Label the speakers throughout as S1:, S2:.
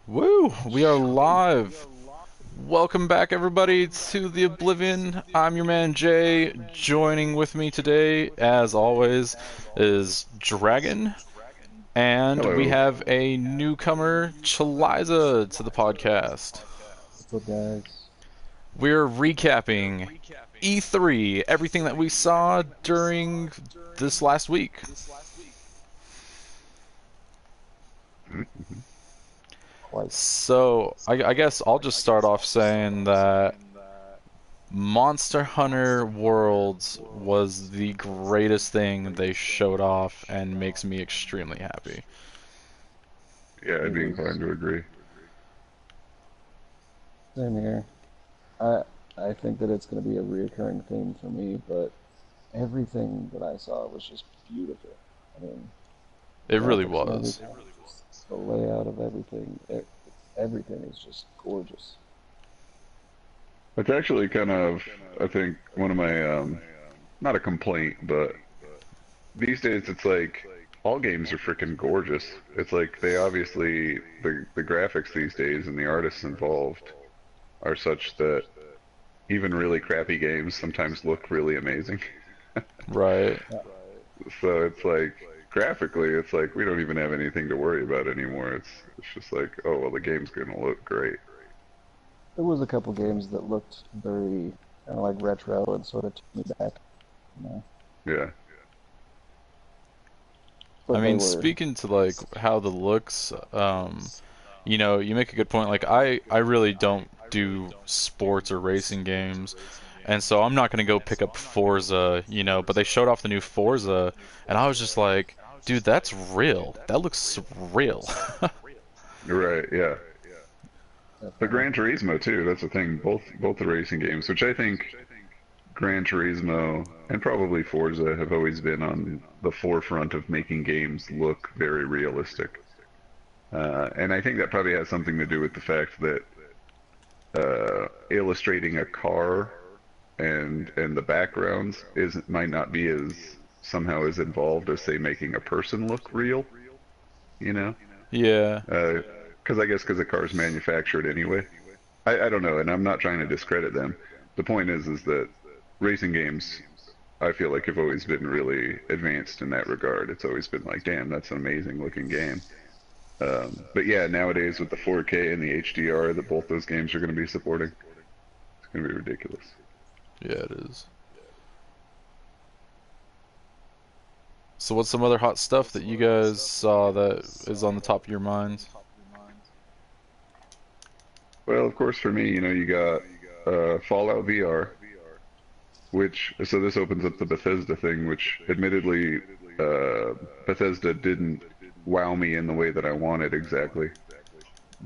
S1: Woo! We are live. Welcome back, everybody, to the Oblivion. I'm your man Jay. Joining with me today, as always, is Dragon, and we
S2: Hello.
S1: have a newcomer, Chaliza, to the podcast.
S3: What's up, guys?
S1: We're recapping E3, everything that we saw during this last week.
S3: Quite.
S1: So, I guess I'll just start off saying that Monster Hunter Worlds was the greatest thing they showed off and makes me extremely happy.
S2: Yeah, I'd
S3: It
S2: be inclined
S3: was
S2: to agree.
S3: same here. I I think that it's going to be a reoccurring theme for me, but everything that I saw was just beautiful. I mean,
S1: It really
S3: graphics and
S1: was.
S3: everything, the layout of everything, everything is just gorgeous.
S2: It's actually kind of, I think, one of my, not a complaint, but these days it's like all games are freaking gorgeous. It's like they obviously, the graphics these days and the artists involved are such that even really crappy games sometimes look really amazing.
S1: Right.
S3: Yeah,
S2: So it's like, graphically, it's like we don't even have anything to worry about anymore. It's just like, oh, well, the game's gonna look great.
S3: there was a couple games that looked very kind of like retro and sort of took me back, you know,
S2: Yeah.
S1: I
S3: but they
S1: mean,
S3: were.
S1: speaking to like how the looks, you make a good point. Like I really don't do sports or racing games, and so I'm not gonna go pick up Forza, but they showed off the new Forza, and I was just like, dude, that's real. That looks real.
S2: Right, yeah. But
S3: Definitely.
S2: Gran Turismo too, that's the thing. Both the racing games, which I think Gran Turismo and probably Forza have always been on the forefront of making games look very realistic. And I think that probably has something to do with the fact that illustrating a car and the backgrounds is might not be as somehow as involved as say making a person look real, you know?
S1: Yeah.
S2: Because I guess because the car's manufactured anyway. I don't know, and I'm not trying to discredit them. The point is that racing games, I feel like have always been really advanced in that regard. It's always been like, damn, that's an amazing looking game. But yeah, nowadays with the 4K and the HDR that both those games are going to be supporting, it's going to be ridiculous.
S1: Yeah, it is. So what's some other hot stuff that you guys saw that is on the top of your minds?
S2: Well, of course, for me, you got Fallout VR, which so this opens up the Bethesda thing, which admittedly Bethesda didn't wow me in the way that I wanted exactly.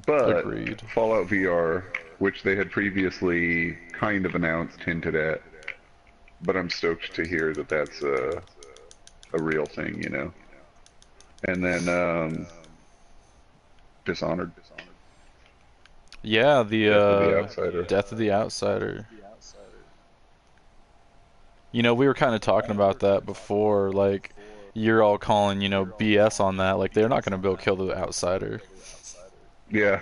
S2: But
S1: Agreed.
S2: Fallout VR, which they had previously kind of announced, hinted at, but I'm stoked to hear that that's a real thing. And then Dishonored,
S1: Yeah, the
S2: Death of the Outsider.
S1: Death of the Outsider. We were kind of talking about that before, like you're all calling, BS on that. Like they're not gonna be able to kill the Outsider.
S2: Yeah.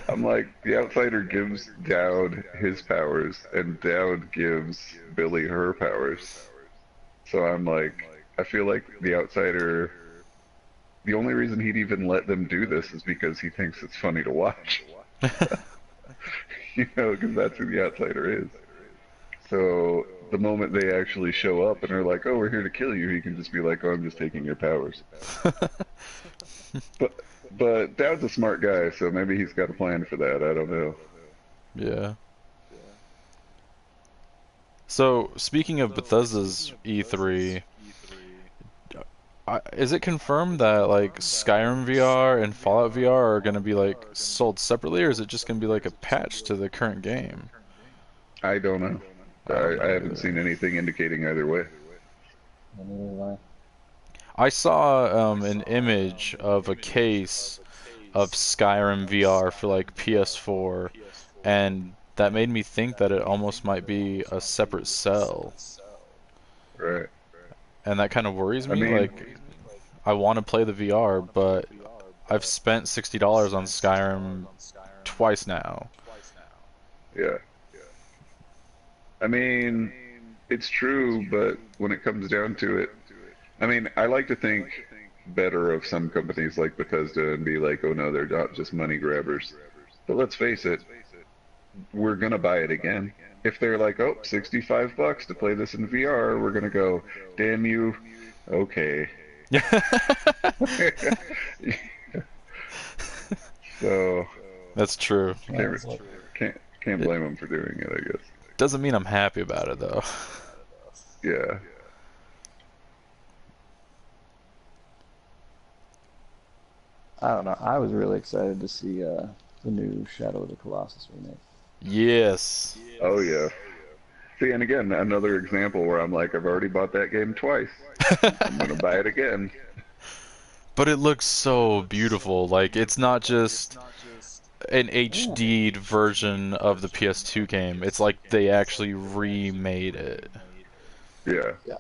S2: I'm like, the Outsider gives Dowd his powers, and Dowd gives Billy her powers. So I'm like, I feel like the Outsider, the only reason he'd even let them do this is because he thinks it's funny to watch. Because that's who the Outsider is. So the moment they actually show up and are like, oh, we're here to kill you, he can just be like, oh, I'm just taking your powers. But but Dowd's a smart guy, so maybe he's got a plan for that. I don't know.
S1: Yeah. So speaking of Bethesda's E3, is it confirmed that like Skyrim VR and Fallout VR are gonna be like sold separately, or is it just gonna be like a patch to the current game?
S2: I don't know.
S1: I don't
S2: I
S1: know
S2: haven't
S1: either.
S2: seen anything indicating either way.
S3: Neither
S1: I saw an image of a case of Skyrim VR for like PS4, and that made me think that it almost might be a separate cell,
S2: Right.
S1: and that kind of worries
S2: I
S1: me.
S2: mean,
S1: Like, I want to play the VR, but I've spent $60 on Skyrim twice now.
S2: Yeah. I mean, it's true, but when it comes down to it, I mean, I like to think better of some companies like Bethesda and be like, oh no, they're not just money grabbers. But let's face it, we're gonna buy it again. If they're like, oh, $65 to play this in VR, we're gonna go, damn you, okay. So
S1: That's true.
S2: can't can't
S1: It
S2: blame them for doing it, I guess.
S1: doesn't mean I'm happy about it though.
S2: Yeah.
S3: I don't know. I was really excited to see the new Shadow of the Colossus remake.
S1: Yes.
S2: Oh yeah. See, and again, another example where I'm like, I've already bought that game twice. I'm gonna buy it again.
S1: But it looks so beautiful. Like it's not just an
S3: Yeah.
S1: HD'd version of the PS2 game. It's like they actually remade it.
S2: Yeah.
S3: Yeah.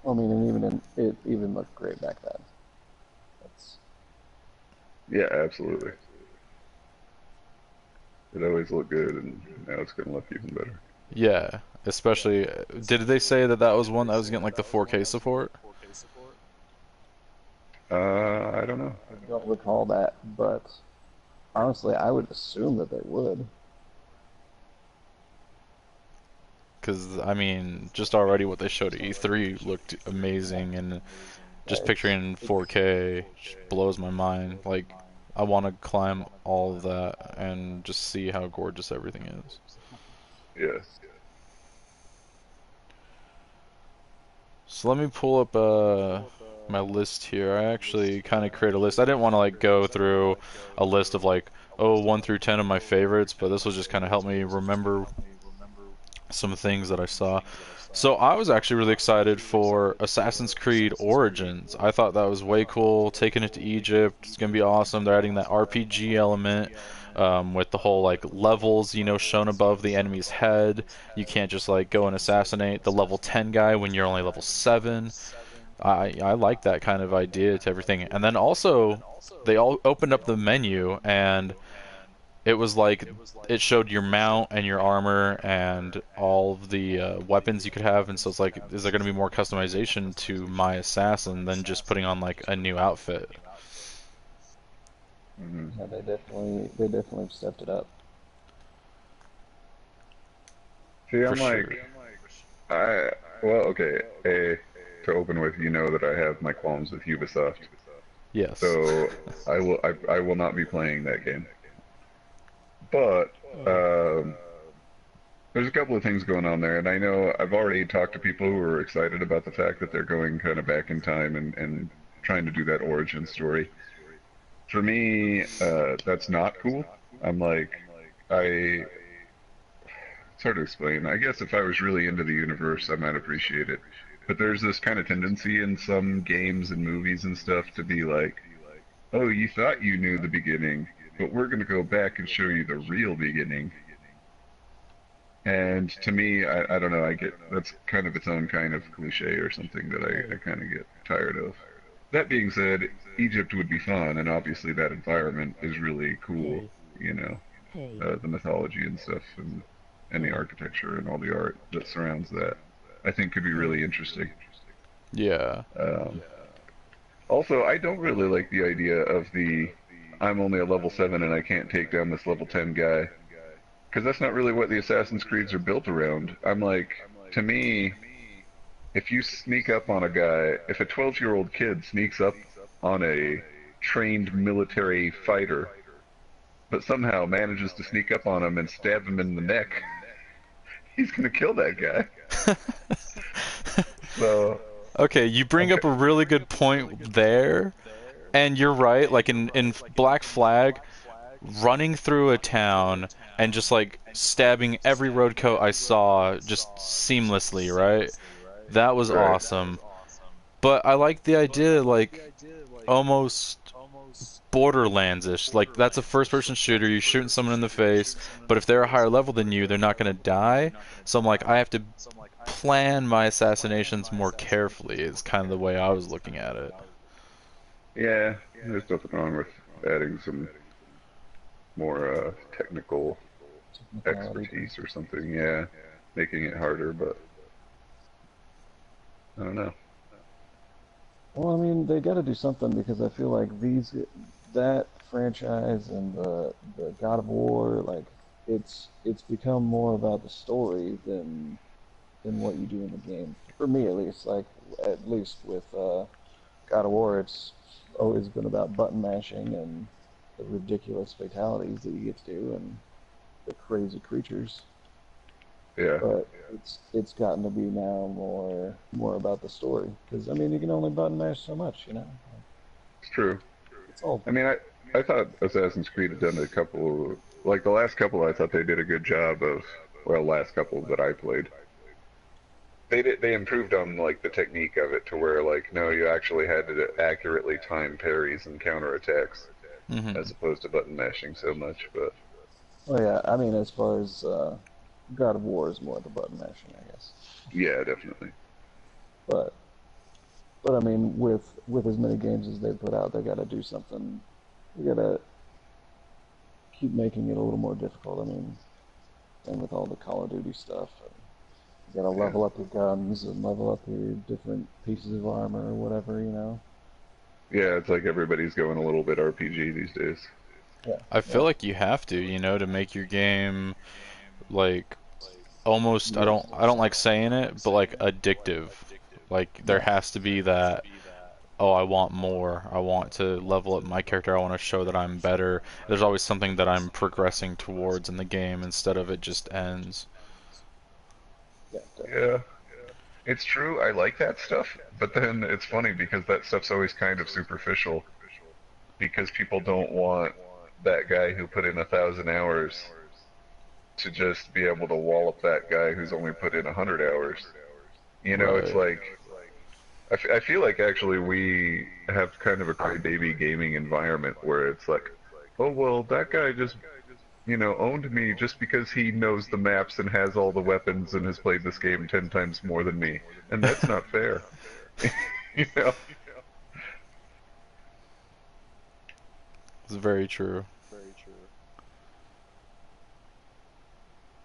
S3: I mean, and it even looked great back then. That's
S2: Yeah, absolutely. It always looked good, and now it's gonna look even better.
S1: Yeah, especially did they say that that was one that was getting like the 4K support?
S2: I don't know.
S3: I don't recall that, but honestly, I would assume that they would.
S1: Because I mean, just already what they showed at E3 looked amazing, and just picturing
S3: It's
S1: 4K just blows my mind. Like I want to climb all of that and just see how gorgeous everything is.
S2: Yeah.
S1: So let me pull up my list here. I actually kind of create a list. I didn't want to like go through a list of like, oh, 1 through 10 of my favorites, but this will just kind of help me remember some things that I saw. So I was actually really excited for Assassin's Creed Origins. I thought that was way cool. Taking it to Egypt, it's gonna be awesome. They're adding that RPG element with the whole like levels, you know, shown above the enemy's head. You can't just like go and assassinate the level 10 guy when you're only level 7. I like that kind of idea to everything. And then also they all opened up the menu and it was like it showed your mount and your armor and all of the weapons you could have, and so it's like, is there going to be more customization to my assassin than just putting on like a new outfit?
S2: Hmm.
S3: Yeah, they definitely stepped it up.
S2: See,
S1: For
S2: I'm
S1: sure.
S2: like, I well, okay. To open with, you know that I have my qualms with Ubisoft,
S1: Yes.
S2: so I will not be playing that game. But there's a couple of things going on there, and I know I've already talked to people who are excited about the fact that they're going kind of back in time and trying to do that origin story. For me, that's not cool. I'm like, I it's hard to explain. I guess if I was really into the universe, I might appreciate it. But there's this kind of tendency in some games and movies and stuff to be like, oh, you thought you knew the beginning, but we're going to go back and show you the real beginning. And to me, I don't know, I get that's kind of its own kind of cliche or something that I kind of get tired of. That being said, Egypt would be fun, and obviously that environment is really cool, you know, the mythology and stuff, and the architecture and all the art that surrounds that. I think could be really interesting.
S1: Yeah.
S2: Um, Also, I don't really like the idea of the I'm only a level 7 and I can't take down this level 10 guy. Because that's not really what the Assassin's Creeds are built around. I'm like, to me, if you sneak up on a guy, if a 12-year-old kid sneaks up on a trained military fighter, but somehow manages to sneak up on him and stab him in the neck, he's gonna kill that guy. So,
S1: Okay, you bring
S2: okay.
S1: up a really good point there, and you're right. Like in Black Flag, running through a town and just like stabbing every road coat I saw just seamlessly, right? That was
S2: Right.
S1: awesome. But I like the idea, like almost Borderlands-ish. Like that's a first-person shooter. You're shooting someone in the face, but if they're a higher level than you, they're not gonna die. So I'm like, I have to plan my assassinations more carefully. Is kind of the way I was looking at it.
S2: Yeah, there's nothing wrong with adding some more technical
S3: Technicality to it.
S2: expertise or something. Yeah, making it harder, but I don't know.
S3: Well, I mean, they got to do something because I feel like that franchise and the God of War, like it's become more about the story than what you do in the game. For me, at least. Like at least with God of War, it's always been about button mashing and the ridiculous fatalities that you get to do and the crazy creatures.
S2: Yeah,
S3: But it's gotten to be now more about the story because I mean you can only button mash so much, you know.
S2: it's true.
S3: It's all
S2: I mean, I thought Assassin's Creed had done a couple, like the last couple, I thought they did a good job of, well, last couple that I played. They improved on like the technique of it to where like no, you actually had to accurately time parries and counterattacks
S1: Hmm.
S2: as opposed to button mashing so much. But
S3: well, yeah. I mean, as far as God of War is more the button mashing, I guess.
S2: yeah, definitely.
S3: But I mean, with as many games as they put out, they got to do something. They got to keep making it a little more difficult. I mean, same with all the Call of Duty stuff. You got to
S2: Yeah,
S3: level up your guns and level up your different pieces of armor or whatever, you know.
S2: yeah. It's like everybody's going a little bit RPG these days.
S3: Yeah,
S1: I feel
S3: yeah.
S1: like you have to, to make your game like almost I don't like saying it, but like addictive. Like there
S3: Yeah.
S1: has to be that, oh, I want more. I want to level up my character. I want to show that I'm better. There's always something that I'm progressing towards in the game instead of it just ends.
S3: Yeah, definitely.
S2: Yeah, it's true. I like that stuff, but then it's funny because that stuff's always kind of superficial because people don't want that guy who put in 1,000 hours to just be able to wallop that guy who's only put in 100 hours. It's
S1: Right.
S2: like I feel like actually we have kind of a crybaby gaming environment where it's like, oh well, that guy just owned me just because he knows the maps and has all the weapons and has played this game 10 times more than me, and that's not fair. you know?
S1: It's very true.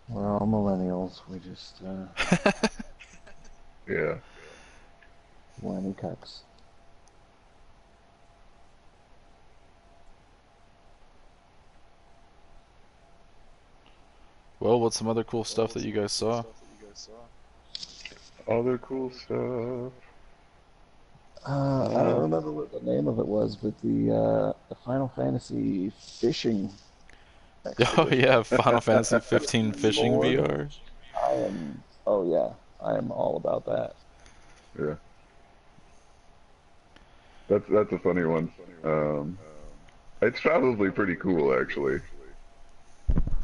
S3: We're all millennials. We just
S2: Yeah.
S3: whiny cucks.
S1: Well, what's some other cool stuff that you guys saw?
S2: Other cool stuff.
S3: I don't
S2: Uh,
S3: remember what the name of it was, but the Final Fantasy fishing
S1: Oh
S3: expedition.
S1: yeah, Final Fantasy 15 fishing
S3: Lord,
S1: VR.
S3: I am. Oh yeah, I am all about that.
S2: yeah. That's a funny one. Um, it's probably pretty cool actually.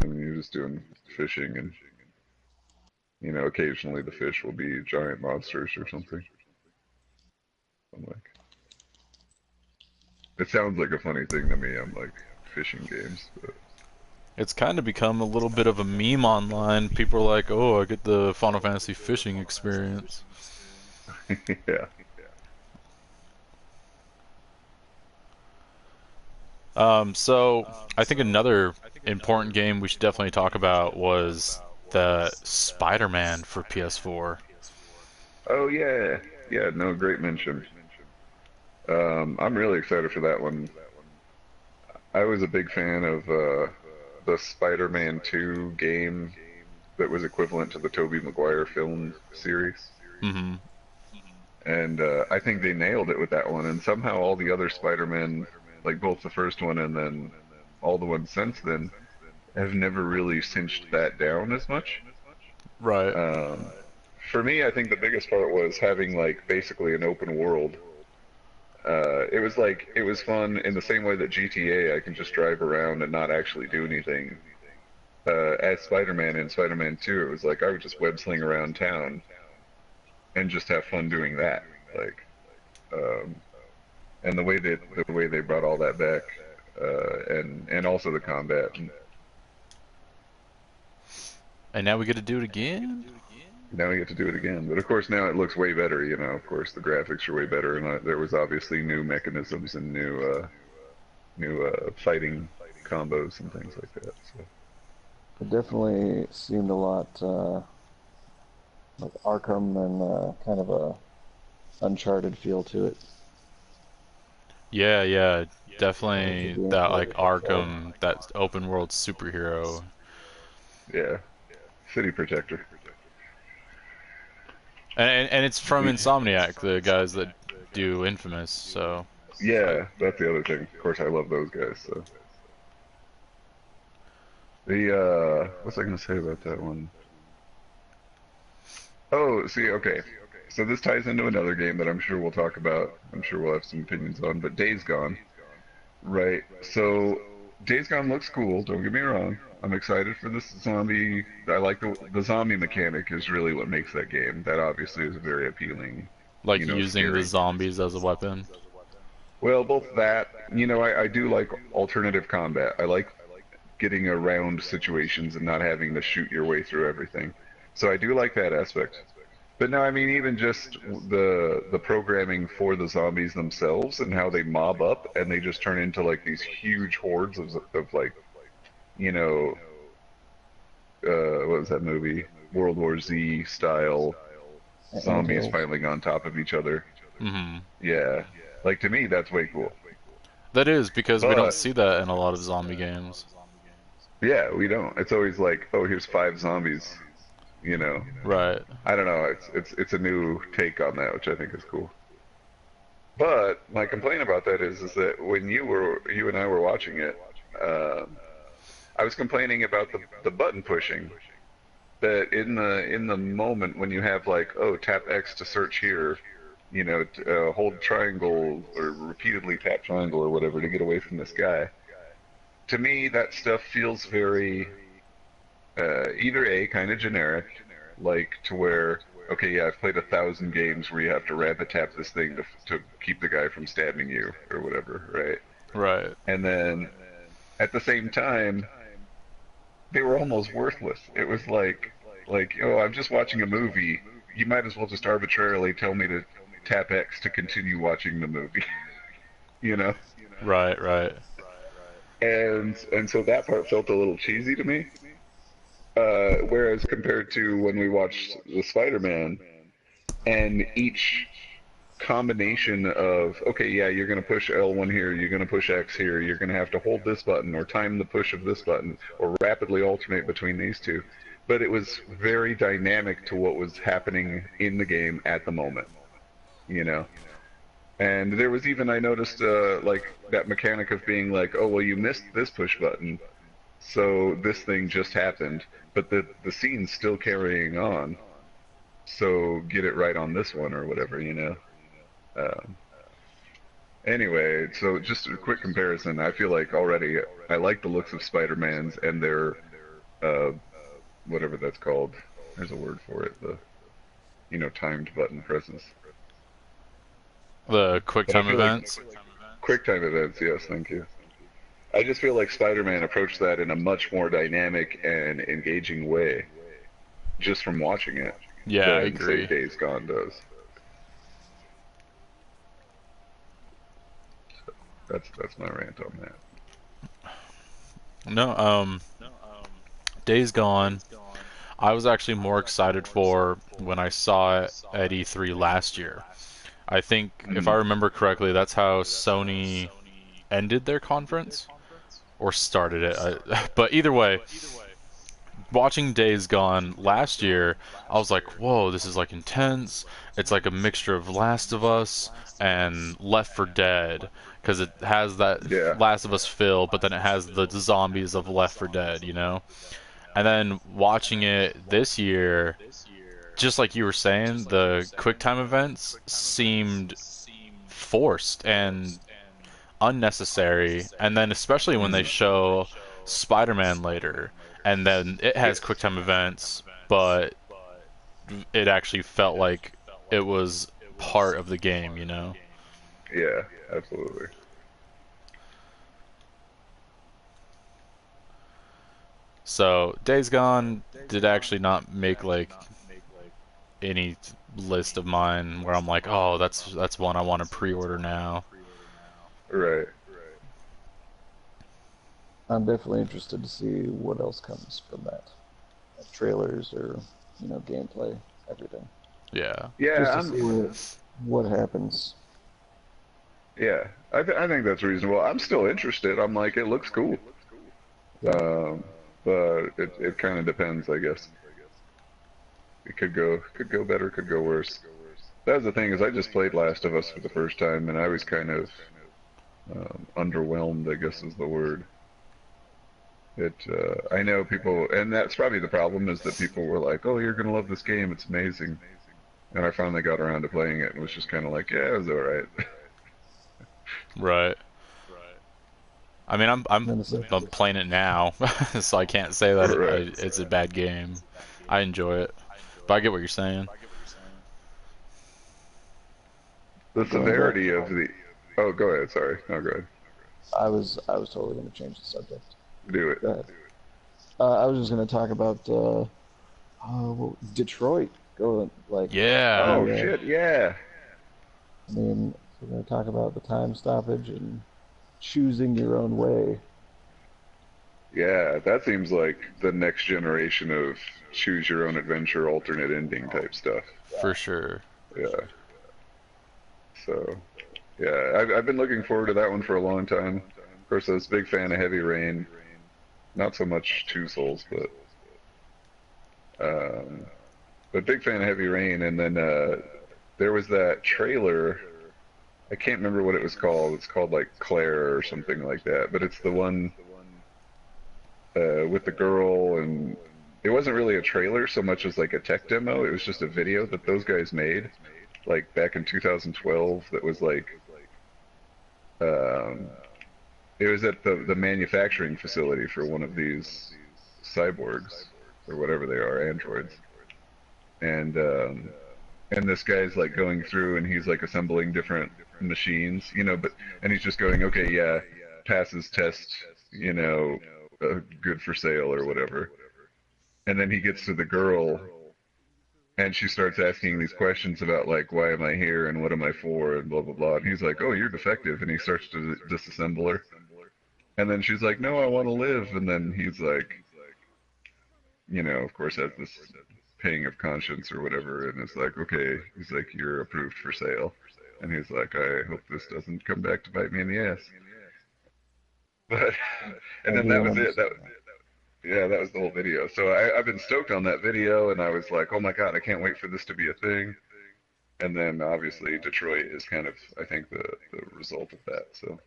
S2: I mean, you're just doing fishing and occasionally the fish will be giant monsters or something. I'm like, it sounds like a funny thing to me. I'm like, fishing games, but
S1: It's kind of become a little bit of a meme online. People are like, "Oh, I get the Final Fantasy fishing experience."
S2: yeah.
S1: So I think another important game we should definitely talk about was the Spider-Man for PS4.
S2: Oh yeah, yeah. No, great mention. I'm really excited for that one. I was a big fan of the Spider-Man 2 game that was equivalent to the Tobey Maguire film series.
S1: Hmm.
S2: And I think they nailed it with that one. And somehow all the other Spider-Man, like both the first one and then all the ones since then, have never really cinched that down as much.
S1: Right.
S2: Um, for me, I think the biggest part was having like basically an open world. It was fun in the same way that GTA I can just drive around and not actually do anything. As Spider-Man in Spider-Man 2, it was like I would just web sling around town and just have fun doing that. Like, um, and the way they brought all that back, and also the combat. And
S1: And now we get to do it again?
S2: Now we get to do it again. But of course, now it looks way better. You know, of course, the graphics are way better, and there was obviously new mechanisms and new fighting combos and things like that. So
S3: It definitely seemed a lot like Arkham and kind of a Uncharted feel to it
S1: Yeah, yeah,
S3: with the
S1: definitely that
S3: gameplay
S1: like
S3: itself.
S1: Arkham, that open world superhero.
S2: yeah, City Protector.
S1: And it's from Insomniac, the guys that do Infamous, so
S2: Yeah, that's the other thing. Of course, I love those guys. So what's I gonna say about that one? Oh, see, okay. So this ties into another game that I'm sure we'll talk about. I'm sure we'll have some opinions on, but Days Gone, right? So Days Gone looks cool. Don't get me wrong. I'm excited for this zombie. I like the zombie mechanic is really what makes that game. That obviously is very appealing,
S1: like using the
S2: scary.
S1: zombies as a weapon.
S2: Well, both that, I do like alternative combat. I like getting around situations and not having to shoot your way through everything. So I do like that aspect. But no, I mean even just the programming for the zombies themselves and how they mob up and they just turn into like these huge hordes of like, you know, what was that movie? World War Z style zombies
S3: Anthills.
S2: piling on top of each other.
S1: Hmm.
S2: Yeah. Like to me that's way cool.
S1: That is because we don't
S2: But
S1: see that in a lot of zombie games.
S2: yeah, we don't. It's always like, oh, here's five zombies, you know.
S1: Right.
S2: I don't know. It's a new take on that, which I think is cool. But my complaint about that is that when you and I were watching it, um, I was complaining about the button pushing. That in the moment when you have like, oh, tap X to search here, hold triangle or repeatedly tap triangle or whatever to get away from this guy. To me, that stuff feels very either A, kind of generic, like to where, okay, yeah, I've played 1,000 games where you have to rabbit tap this thing to keep the guy from stabbing you or whatever, right?
S1: Right.
S2: And then at the same time, they were almost worthless. It was like, oh, I'm just watching a movie. You might as well just arbitrarily tell me to tap X to continue watching the movie, you know?
S1: Right. Right.
S2: And so that part felt a little cheesy to me. Whereas compared to when we watched the Spider-Man, and each combination of, okay, yeah, you're going to push L1 here, you're going to push X here, you're going to have to hold this button or time the push of this button or rapidly alternate between these two. But it was very dynamic to what was happening in the game at the moment, you know? And there was even, I noticed, like, that mechanic of being like, oh, well, you missed this push button, so this thing just happened, but the scene's still carrying on, so get it right on this one or whatever, you know? Um, anyway, so just a quick comparison. I feel like already I like the looks of Spider-Man's and their, uh, whatever that's called. There's a word for it. The, timed button presses.
S1: The quick
S2: But I
S1: time
S2: feel like
S1: events.
S2: QuickTime events, yes, thank you. I just feel like Spider-Man approached that in a much more dynamic and engaging way, just from watching it,
S1: Yeah, I
S2: than say
S1: agree.
S2: Days Gone does. That's my rant on that.
S1: No, Days Gone. I was actually more excited for when I saw it at E3 last year. I think, if I
S2: Mm.
S1: remember correctly, that's how Sony ended their conference or started it. But either way, watching Days Gone last year, I was like, whoa, this is like intense. It's like a mixture of Last of Us and Left 4 Dead because it has that
S2: Yeah.
S1: Last of Us feel, but then it has the zombies of Left 4 Dead, you know? And then watching it this year, just like you were saying, the QuickTime events seemed forced and unnecessary. And then especially when they
S2: Mm.
S1: show Spider-Man later, and then it
S2: Yeah.
S1: has QuickTime events, but it actually felt like it was part of the game, you know?
S2: Yeah. Absolutely.
S1: So Days Gone did actually not make like any list of mine where I'm like, oh, that's one I want to pre-order now.
S2: Right.
S3: I'm definitely interested to see what else comes from that, like trailers or gameplay, everything,
S1: Yeah.
S3: just
S2: Yeah,
S3: to see what happens.
S2: yeah. I think that's reasonable. I'm still interested. I'm like, it looks cool.
S3: Yeah,
S2: Um, but it kind of depends, I guess. It could go better, could go worse. That was the thing is I just played Last of Us for the first time and I was kind of underwhelmed, I guess is the word. I know people, and that's probably the problem is that people were like, "Oh, you're gonna love this game. It's amazing." And I finally got around to playing it and was just kind of like, "Yeah, it was all right."
S1: Right. I mean, I'm
S3: and then
S1: I'm playing it now, so I can't say that
S2: Right.
S1: it's a bad game. I enjoy it, but I get what you're saying.
S2: The
S3: going back,
S2: severity of the. Oh, go ahead. Sorry. No, go ahead.
S3: I was totally going to change the subject.
S2: Do it.
S3: Go ahead. I was just going to talk about Detroit. Go like
S1: Yeah.
S2: Oh
S3: the.
S2: shit. Yeah.
S3: I mean, we're going to talk about the time stoppage and choosing your own way.
S2: Yeah. That seems like the next generation of choose your own adventure, alternate ending type stuff.
S1: For sure.
S2: Yeah. So. Yeah, I've been looking forward to that one for a long time. Of course, I was a big fan of Heavy Rain. Not so much Two Souls, um, but big fan of Heavy Rain. And then there was that trailer. I can't remember what it was called. It's called like Claire or something like that. But it's the one with the girl, and it wasn't really a trailer so much as like a tech demo. It was just a video that those guys made, like back in 2012. That was like. Um, It was at the manufacturing facility for one of these cyborgs or whatever they are, androids. And this guy's like going through and he's like assembling different machines, but and he's just going, okay, yeah, passes test, good for sale or whatever. And then he gets to the girl and she starts asking these questions about like why am I here and what am I for and blah blah blah. And he's like, oh, you're defective, and he starts to disassemble her. And then she's like, no, I want to live. And then he's like, of course, has this pang of conscience or whatever. And it's like, okay, he's like, you're approved for sale. And he's like, I hope this doesn't come back to bite me in the ass. But, and
S3: I
S2: then
S3: do
S2: that was it.
S3: understand.
S2: Yeah, that was the whole video. So I've been stoked on that video. And I was like, oh my God, I can't wait for this to be a thing. And then obviously Detroit is kind of, I think, the result of that. So.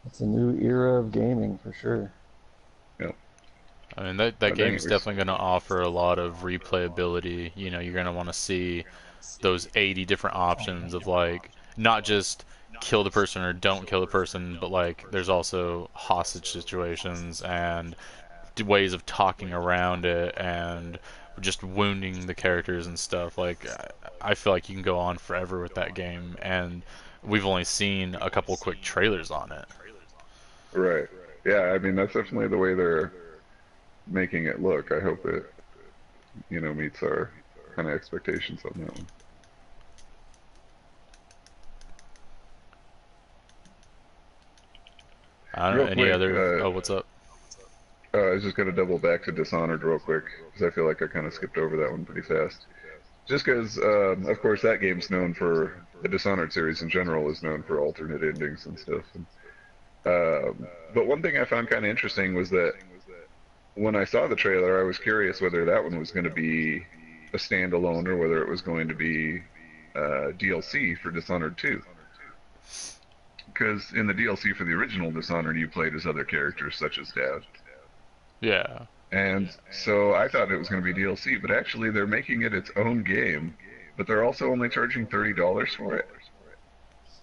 S3: It's a new era of gaming for sure.
S2: Yeah.
S1: I mean, that
S2: I think
S1: game's
S2: it was.
S1: definitely going to offer a lot of replayability. You're going to want to see those 80 different options of like not just kill the person or don't kill the person, but like there's also hostage situations and ways of talking around it and just wounding the characters and stuff. Like I feel like you can go on forever with that game, and we've only seen a couple quick trailers on it.
S2: Right. Yeah, I mean that's definitely the way they're making it look. I hope it, meets our kind of expectations on that one.
S1: I don't know
S2: Real
S1: any
S2: quick,
S1: other. Oh, what's up?
S2: I was just gonna double back to Dishonored real quick because I feel like I kind of skipped over that one pretty fast. Just because, of course, that game's known for the Dishonored series in general is known for alternate endings and stuff. But one thing I found kind of interesting was that when I saw the trailer, I was curious whether that one was going to be a standalone or whether it was going to be DLC for Dishonored 2. Because in the DLC for the original Dishonored, you played as other characters such as Dav.
S1: Yeah,
S2: And so I thought it was going to be DLC, but actually they're making it its own game, but they're also only charging $30 for it.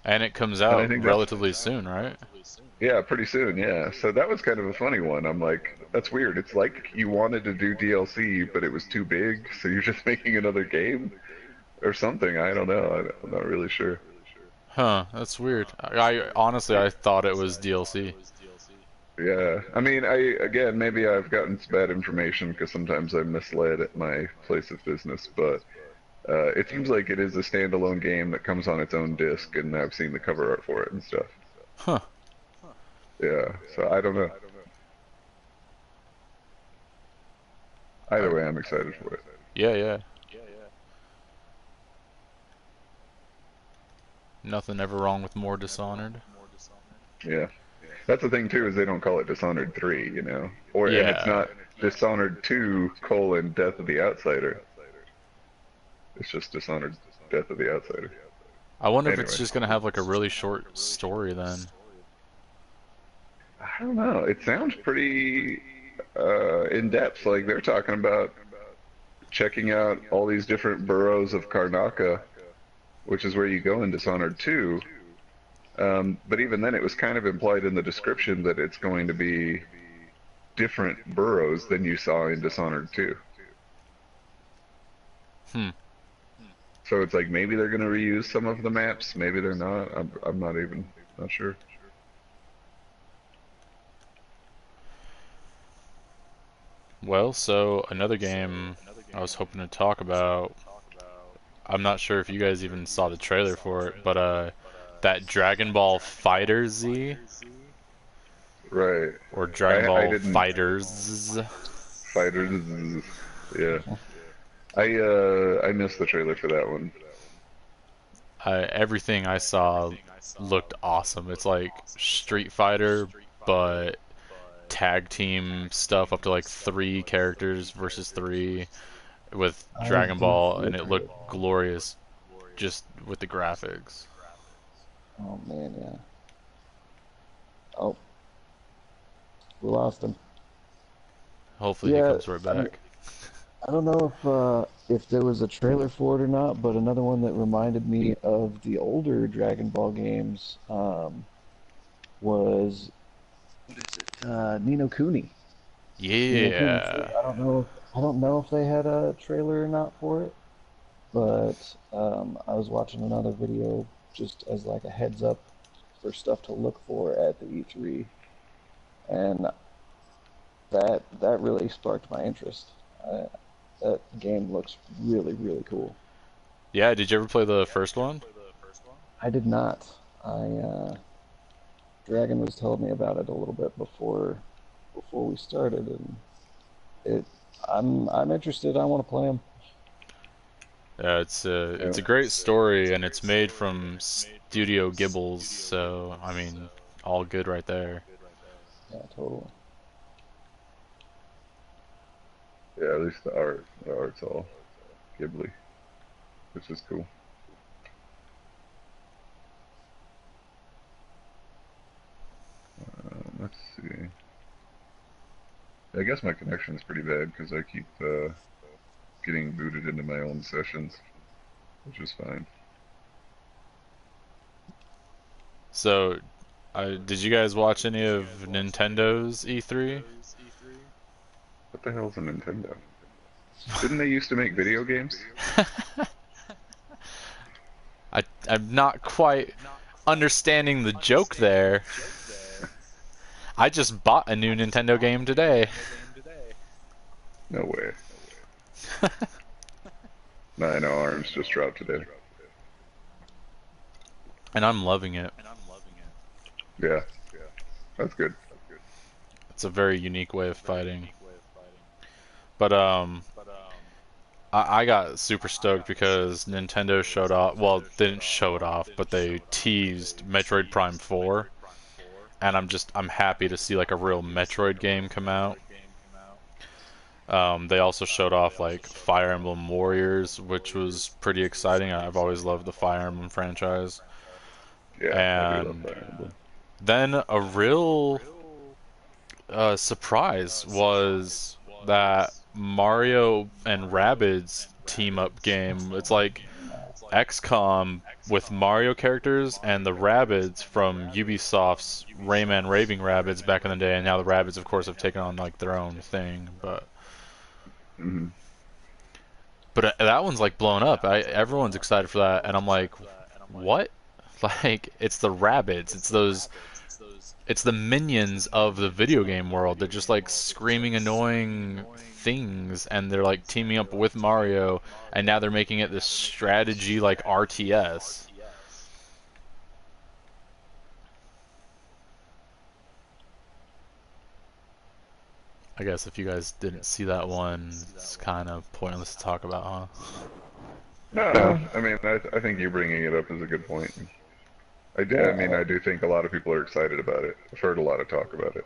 S1: and it comes
S2: And I
S1: out
S2: think that's,
S1: relatively soon, right?
S2: yeah, pretty soon, yeah. So that was kind of a funny one. I'm like, that's weird. It's like you wanted to do DLC, but it was too big, so you're just making another game or something. I don't know. I'm not really sure.
S1: Huh, that's weird. I honestly I thought it was DLC.
S2: Yeah, I mean, again, maybe I've gotten some bad information because sometimes I'm misled at my place of business, but it seems like it is a standalone game that comes on its own disc, and I've seen the cover art for it and stuff.
S1: Huh.
S2: Yeah, so I don't know. Either way, I'm excited for it.
S1: Yeah, yeah. Nothing ever wrong with more Dishonored.
S2: Yeah, that's the thing too is they don't call it Dishonored 3, you know, and it's
S1: Yeah.
S2: not Dishonored 2 colon Death of the Outsider. It's just Dishonored Death of the Outsider.
S1: I wonder if it's
S2: Anyway,
S1: just gonna have like a really short story then.
S2: I don't know. It sounds pretty in depth. Like they're talking about checking out all these different boroughs of Karnaka, which is where you go in Dishonored 2. But even then, it was kind of implied in the description that it's going to be different boroughs than you saw in Dishonored 2.
S1: Hmm.
S2: So it's like maybe they're going to reuse some of the maps, maybe they're not. I'm not even not sure.
S1: Well, so another game I was hoping to talk about. I'm not sure if you guys even saw the trailer for it, but that Dragon Ball Fighter Z
S2: Right.
S1: or Dragon
S2: I
S1: Ball
S2: didn't
S1: Fighters.
S2: fighters. Yeah. I missed the trailer for that one.
S1: Everything I saw looked awesome. It's like Street Fighter, but tag team stuff up to like 3 characters versus 3 with
S3: I
S1: Dragon
S3: did
S1: Ball,
S3: see a
S1: and it
S3: trailer.
S1: looked glorious just with the graphics.
S3: Oh man, yeah. Oh, we lost him.
S1: Hopefully he
S3: Yeah,
S1: comes right
S3: I mean,
S1: back.
S3: I don't know if there was a trailer for it or not, but another one that reminded me of the older Dragon Ball games was Ni no Kuni. Ni no Kuni 2.
S1: Yeah.
S3: I don't know if they had a trailer or not for it, but I was watching another video just as like a heads up for stuff to look for at the E3, and that really sparked my interest. That game looks really cool.
S1: Yeah, did you ever play the first one?
S3: I did not. Dragon was telling me about it a little bit before we started, and it I'm interested. I want to play them.
S1: Yeah,
S2: Yeah.
S1: it's a great story, and it's made from Studio Gibbles, so I mean, all good right there.
S3: Yeah, totally.
S2: Yeah, at least the art's all Ghibli, which is cool. Let's see. I guess my connection's pretty bad because I keep getting booted into my own sessions, which is fine.
S1: So, did you guys watch any of Nintendo's E3?
S2: What the hell's a Nintendo? Didn't they used to make video games?
S1: I'm not quite understanding the joke there. I just bought a new Nintendo game today.
S2: No way. No, I know ARMS just dropped today.
S1: And I'm loving it.
S2: Yeah, that's good.
S1: It's a very unique way of fighting. But I got super stoked because Nintendo showed off. Well, they didn't show it off, but they teased Metroid Prime 4, and I'm happy to see like a real Metroid game come out. They also showed off like Fire Emblem Warriors, which was pretty exciting. I've always loved the Fire Emblem franchise.
S2: Yeah, I do love
S1: And
S2: Fire Emblem.
S1: then a real surprise was that Mario and Rabbids team up game. It's like XCOM with Mario characters and the Rabbids from Ubisoft's Rayman Raving Rabbids back in the day, and now the Rabbids, of course, have taken on like their own thing.
S2: Hmm.
S1: But that one's like blown up. Everyone's excited for that, and I'm like, what? Like, it's the Rabbids. It's those it's the minions of the video game world. They're just like screaming annoying things, and they're like teaming up with Mario, and now they're making it this strategy like RTS. I guess if you guys didn't see that one, it's kind of pointless to talk about, huh?
S2: No, I mean, I think you bringing it up is a good point. I mean, I do think a lot of people are excited about it. I've heard a lot of talk about it.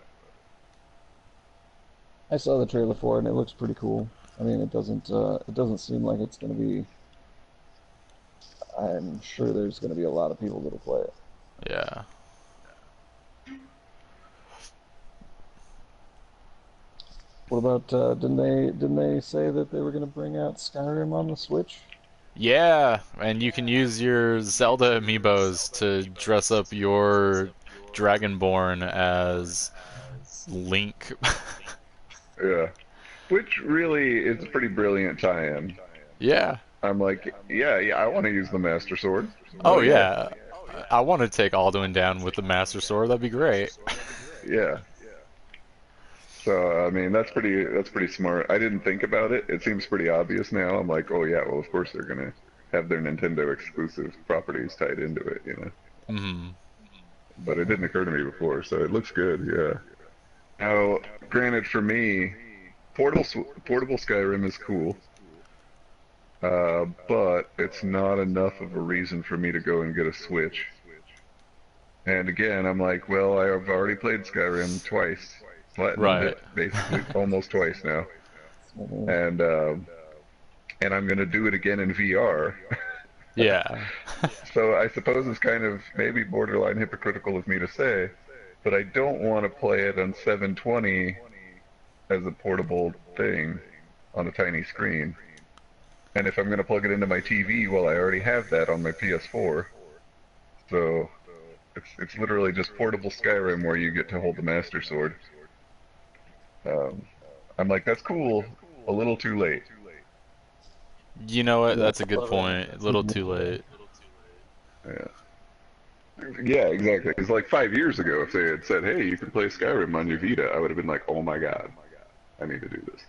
S3: I saw the trailer for it, and it looks pretty cool. I mean, it doesn't seem like it's going to be. I'm sure there's going to be a lot of people that'll play it.
S1: Yeah.
S3: What about didn't they say that they were going to bring out Skyrim on the Switch?
S1: Yeah, and you can use your Zelda amiibos to dress up your Dragonborn as Link.
S2: Yeah. Which really is a pretty brilliant tie-in.
S1: Yeah.
S2: I'm like, yeah, I want to use the Master Sword.
S1: Oh yeah. I want to take Alduin down with the Master Sword. That'd be great.
S2: Yeah. So I mean, that's pretty smart. I didn't think about it. It seems pretty obvious now. I'm like, oh yeah, well of course they're gonna have their Nintendo exclusive properties tied into it, you know.
S1: Hmm.
S2: But it didn't occur to me before, so it looks good. Yeah. Now, granted, for me, portable Skyrim is cool, but it's not enough of a reason for me to go and get a Switch. And again, I'm like, well, I've already played Skyrim twice, platinumed
S1: Right.
S2: it basically almost twice now, and I'm gonna do it again in VR.
S1: Yeah.
S2: So I suppose it's kind of maybe borderline hypocritical of me to say, but I don't want to play it on 720 as a portable thing on a tiny screen. And if I'm going to plug it into my TV, well, I already have that on my PS4. So it's literally just portable Skyrim where you get to hold the Master Sword. I'm like, that's cool. A little too late.
S1: You know what?
S3: Yeah,
S1: That's a good point. A little too late.
S2: Yeah. Yeah, exactly. It's like 5 years ago, if they had said, "Hey, you can play Skyrim on your Vita," I would have been like, "Oh my God, I need to do this."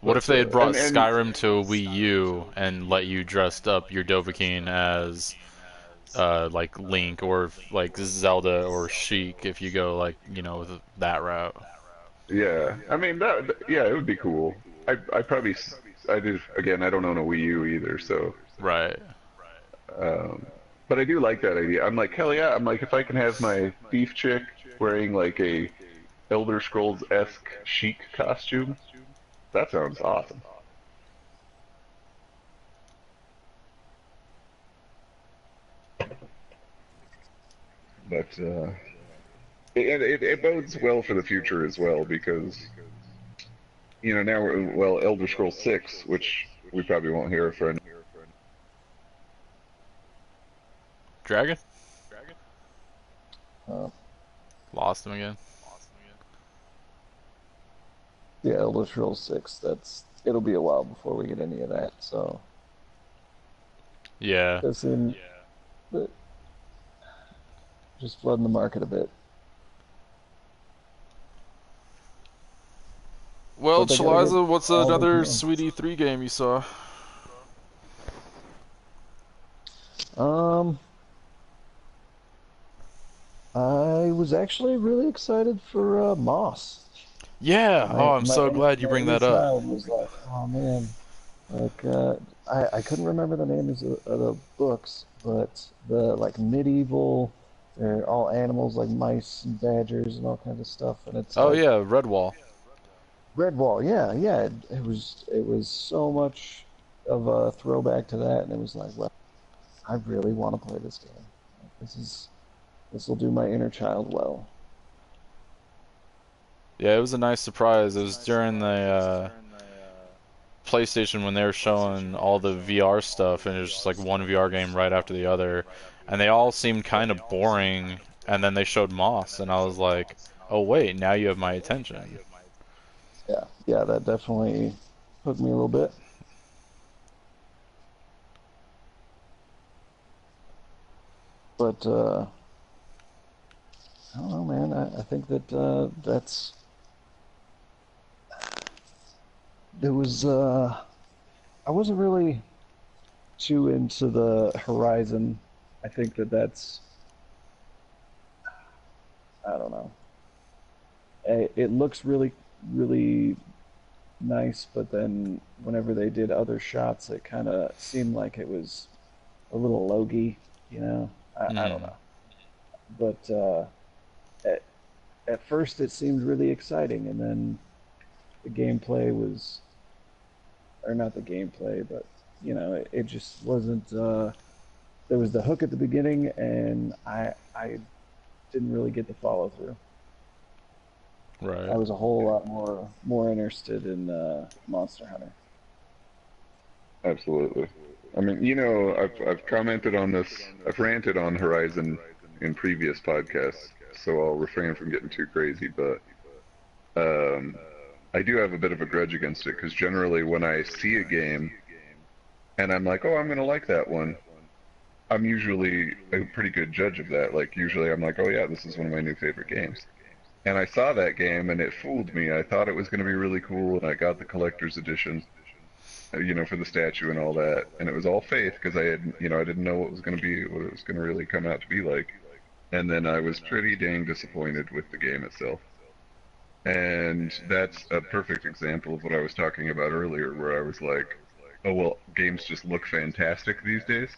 S1: What if they had brought
S2: And
S1: Skyrim to a Wii U and let you dress up your Dovahkiin as like Link or like Zelda or Sheik if you go like, with that route.
S2: yeah, I mean yeah, it would be cool. I probably I do again. I don't own a Wii U either, so
S1: Right.
S2: um, but I do like that idea. I'm like, hell yeah! I'm like, if I can have my thief chick wearing like a Elder Scrolls-esque Sheik costume, that sounds awesome. But it bodes well for the future as well because now well, Elder Scrolls 6, which we probably won't hear for.
S1: Dragon?
S3: Uh,
S1: Lost him again.
S3: yeah, Elder Scrolls 6. It'll be a while before we get any of that. So
S1: Yeah.
S3: it seems that just flooding the market a bit.
S1: Well,
S3: But they gotta get
S1: Chaliza, what's
S3: all the
S1: another
S3: games.
S1: Sweet E3 game you saw?
S3: Um, I was actually really excited for Moss.
S1: Yeah.
S3: My
S1: Oh, I'm
S3: my
S1: so glad you
S3: my
S1: bring
S3: inner
S1: that up.
S3: child was like, oh man, like I couldn't remember the names of the books, but the like medieval, they're all animals like mice and badgers and all kinds of stuff, and it's
S1: Oh
S3: like
S1: yeah, Redwall.
S3: Redwall. Yeah, yeah, it was so much of a throwback to that, and it was like, well, I really want to play this game. Like, this will do my inner child well.
S1: Yeah, it was a nice surprise. It was during the PlayStation when they were showing all the VR stuff, and it was just like one VR game right after the other, and they all seemed kind of boring. And then they showed Moss, and I was like, "Oh wait, now you have my attention."
S3: Yeah, yeah, that definitely hooked me a little bit. But I don't know, man. I think that that's there was I wasn't really too into the Horizon. I think that that's I don't know. It looks really nice, but then whenever they did other shots, it kind of seemed like it was a little logy, you know. I don't
S1: Hmm.
S3: know, but at at first it seemed really exciting, and then the gameplay was, or not the gameplay, but it just wasn't. There was the hook at the beginning, and I didn't really get the follow through. I
S1: Right.
S3: was a whole lot more interested in Monster Hunter.
S2: Absolutely. I mean, I've commented on this. I've ranted on Horizon in previous podcasts, so I'll refrain from getting too crazy. But um, I do have a bit of a grudge against it because generally when I see a game and I'm like, oh, I'm gonna like that one, I'm usually a pretty good judge of that. Like usually I'm like, oh yeah, this is one of my new favorite games. And I saw that game and it fooled me. I thought it was gonna be really cool, and I got the collector's edition, for the statue and all that. And it was all faith because I didn't know what was going to be, what it was going to really come out to be like. And then I was pretty dang disappointed with the game itself. And that's a perfect example of what I was talking about earlier, where I was like, oh, well, games just look fantastic these days.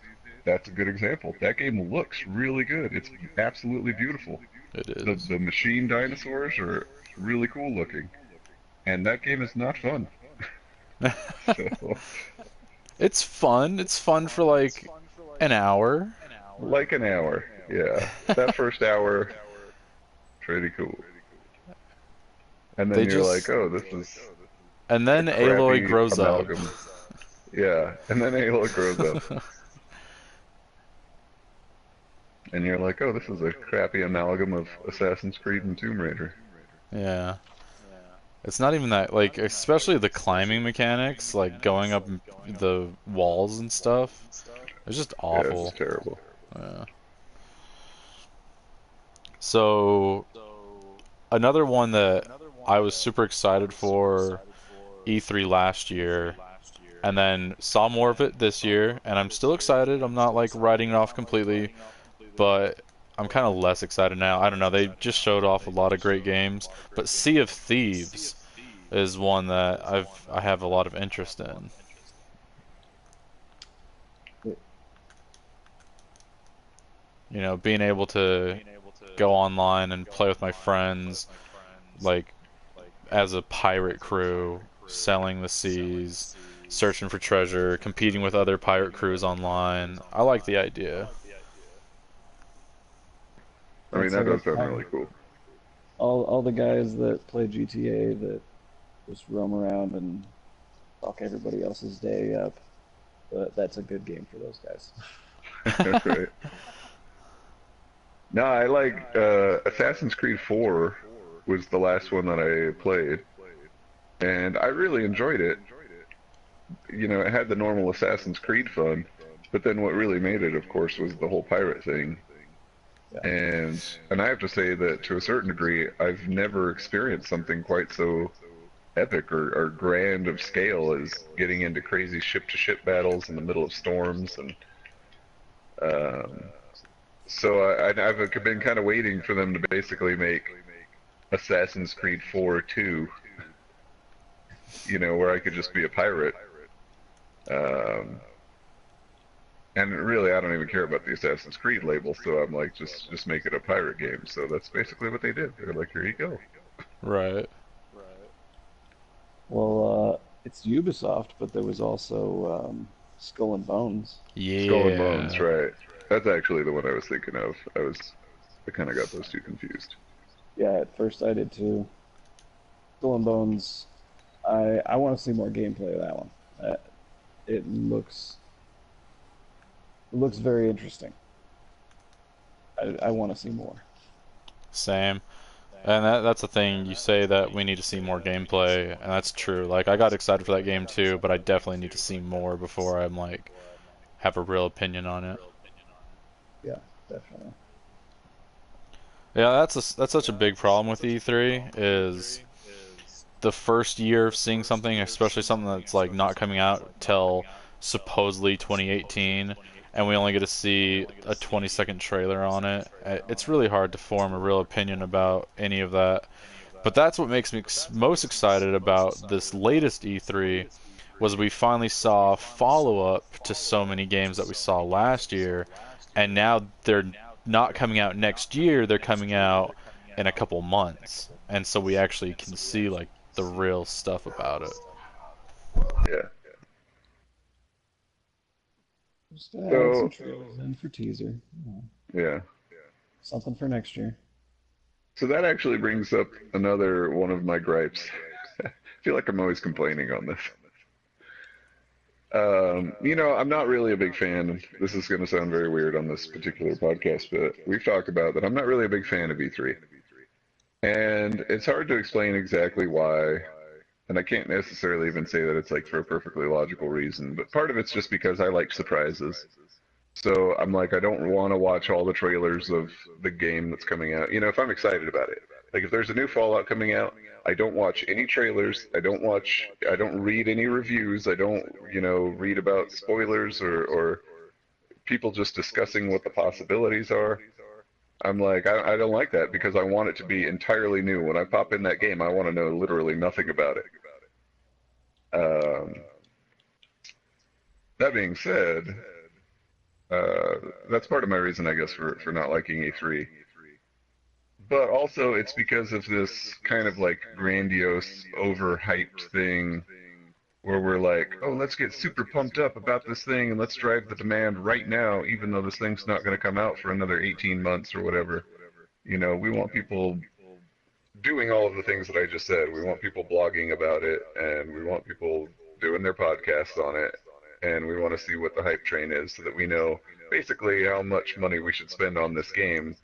S2: That's a good example. That game looks really good. It's absolutely beautiful.
S1: It
S2: The,
S1: is.
S2: the machine dinosaurs are really cool looking. And that game is not fun. So,
S1: It's fun. It's fun for like an hour.
S2: like an hour. Yeah. That first hour, pretty cool. And then
S1: They
S2: you're like,
S1: just
S2: oh, this is
S1: and
S2: a
S1: then Aloy
S2: crappy
S1: grows up.
S2: amalgam. Yeah. And then Aloy grows up. And you're like, oh, this is a crappy amalgam of Assassin's Creed and Tomb Raider.
S1: Yeah. It's not even that, like, especially the climbing mechanics, like going up the walls and stuff. It's just
S2: Yeah, it's
S1: awful.
S2: just terrible.
S1: Yeah. So, another one that I was super excited for E3 last year, and then saw more of it this year, and I'm still excited. I'm not like writing it off completely, but I'm kind of less excited now. I don't know. They just showed off a lot of great games, but Sea of Thieves is one that I have a lot of interest in. You know, being able to go online and play with my friends, like as a pirate crew, sailing the seas, searching for treasure, competing with other pirate crews online. I like the idea.
S2: I mean,
S3: It's
S2: that
S3: like
S2: does sound really cool.
S3: all the guys that play GTA that just roam around and fuck everybody else's day up. But that's a good game for those guys.
S2: Right. No, I like Assassin's Creed 4 was the last one that I played, and I really enjoyed it. It had the normal Assassin's Creed fun, but then what really made it, of course, was the whole pirate thing.
S3: Yeah.
S2: And I have to say that to a certain degree, I've never experienced something quite so epic or grand of scale as getting into crazy ship-to-ship battles in the middle of storms. And um, so I've been kind of waiting for them to basically make Assassin's Creed 4 2, where I could just be a pirate. Um, and really, I don't even care about the Assassin's Creed label, so I'm like, just make it a pirate game. So that's basically what they did. They're like, here you go.
S1: Right.
S3: Well, it's Ubisoft, but there was also Skull and Bones.
S2: Skull and Bones,
S1: Yeah.
S2: right? That's actually the one I was thinking of. I kind of got those two confused.
S3: Yeah, at first I did too. Skull and Bones. I want to see more gameplay of that one. It looks very interesting. I want to see more.
S1: Same. And that's the thing. You say that we need to see more gameplay, and that's true. Like I got excited for that game too, but I definitely need to see more before I'm like have a real opinion on it.
S3: Yeah, definitely.
S1: Yeah, that's such a big problem with E3 is the first year of seeing something, especially something that's like not coming out till supposedly 2018, and we only get to see a 20-second trailer on it. It's really hard to form a real opinion about any of that. But that's what makes me most excited about this latest E3 was we finally saw follow-up to so many games that we saw last year, and now they're not coming out next year, they're coming out in a couple months. And so we actually can see like the real stuff about it.
S2: Yeah.
S3: Just add some
S2: So
S3: trailers in for teaser.
S2: yeah.
S3: Something for next year.
S2: So that actually brings up another one of my gripes. I feel like I'm always complaining on this. I'm not really a big fan. This is going to sound very weird on this particular podcast, but we've talked about that I'm not really a big fan of E3. And it's hard to explain exactly why. And I can't necessarily even say that it's like for a perfectly logical reason, but part of it's just because I like surprises. So I'm like, I don't want to watch all the trailers of the game that's coming out. If I'm excited about it. Like if there's a new Fallout coming out, I don't watch any trailers. I don't read any reviews. I don't, read about spoilers or people just discussing what the possibilities are. I'm like, I don't like that because I want it to be entirely new. When I pop in that game, I want to know literally nothing about it. Um, that being said, uh, that's part of my reason, I guess, for not liking E3. But also, it's because of this kind of like grandiose, overhyped thing where we're like, oh, let's get super pumped up about this thing and let's drive the demand right now, even though this thing's not going to come out for another 18 months or whatever. We want people doing all of the things that I just said. We want people blogging about it, and we want people doing their podcasts on it, and we want to see what the hype train is so that we know basically how much money we should spend on this game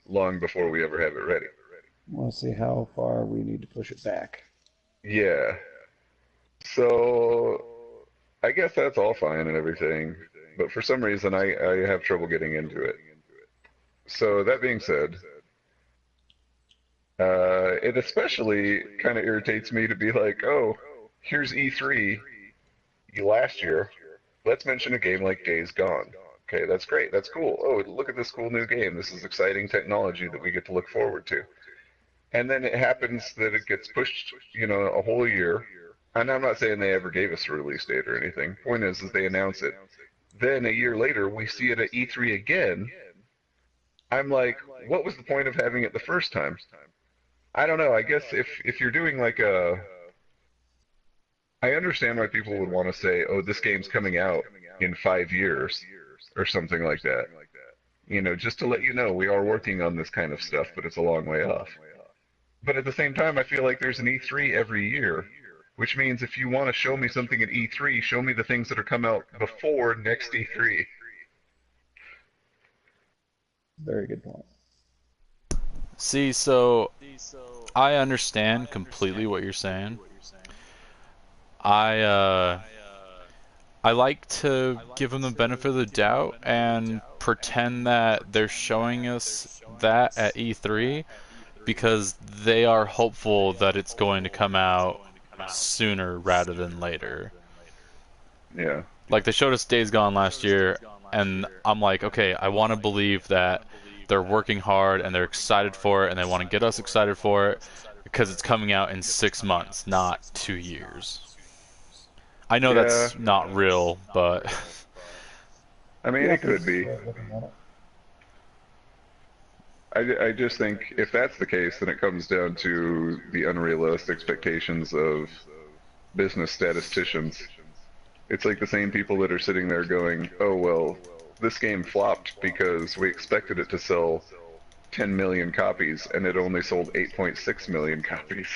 S2: long before we ever have it ready.
S3: I want to see how far we need to push it back.
S2: Yeah. So I guess that's all fine and everything, but for some reason I have trouble getting into it. So that being said, it especially kind of irritates me to be like, oh, here's E3 last year. Let's mention a game like Days Gone. Okay, that's great. That's cool. Oh, look at this cool new game. This is exciting technology that we get to look forward to. And then it happens that it gets pushed, a whole year. And I'm not saying they ever gave us a release date or anything. Point is they announce it. Then a year later, we see it at E3 again. I'm like, what was the point of having it the first time? I don't know. I guess if you're doing like I understand why people would want to say, oh, this game's coming out in 5 years or something like that. Just to let you know, we are working on this kind of stuff, but it's a long way off. But at the same time, I feel like there's an E3 every year, which means if you want to show me something at E3, show me the things that are come out before next E3.
S3: Very good point.
S1: See, so I understand completely what you're saying. I I like to give them the benefit of the doubt and pretend that they're showing us that at E3 because they are hopeful that it's going to come out sooner rather than later.
S2: Yeah.
S1: Like they showed us Days Gone last year, and I'm like, okay, I want to believe that they're working hard and they're excited for it and they want to get us excited for it because it's coming out in 6 months, not 2 years. I know
S2: Yeah.
S1: that's not real, but
S2: I mean,
S3: Yeah,
S2: it could
S3: because
S2: be.
S3: looking at it.
S2: I just think if that's the case, then it comes down to the unrealistic expectations of business statisticians. It's like the same people that are sitting there going, oh, well, this game flopped because we expected it to sell 10 million copies and it only sold 8.6 million copies.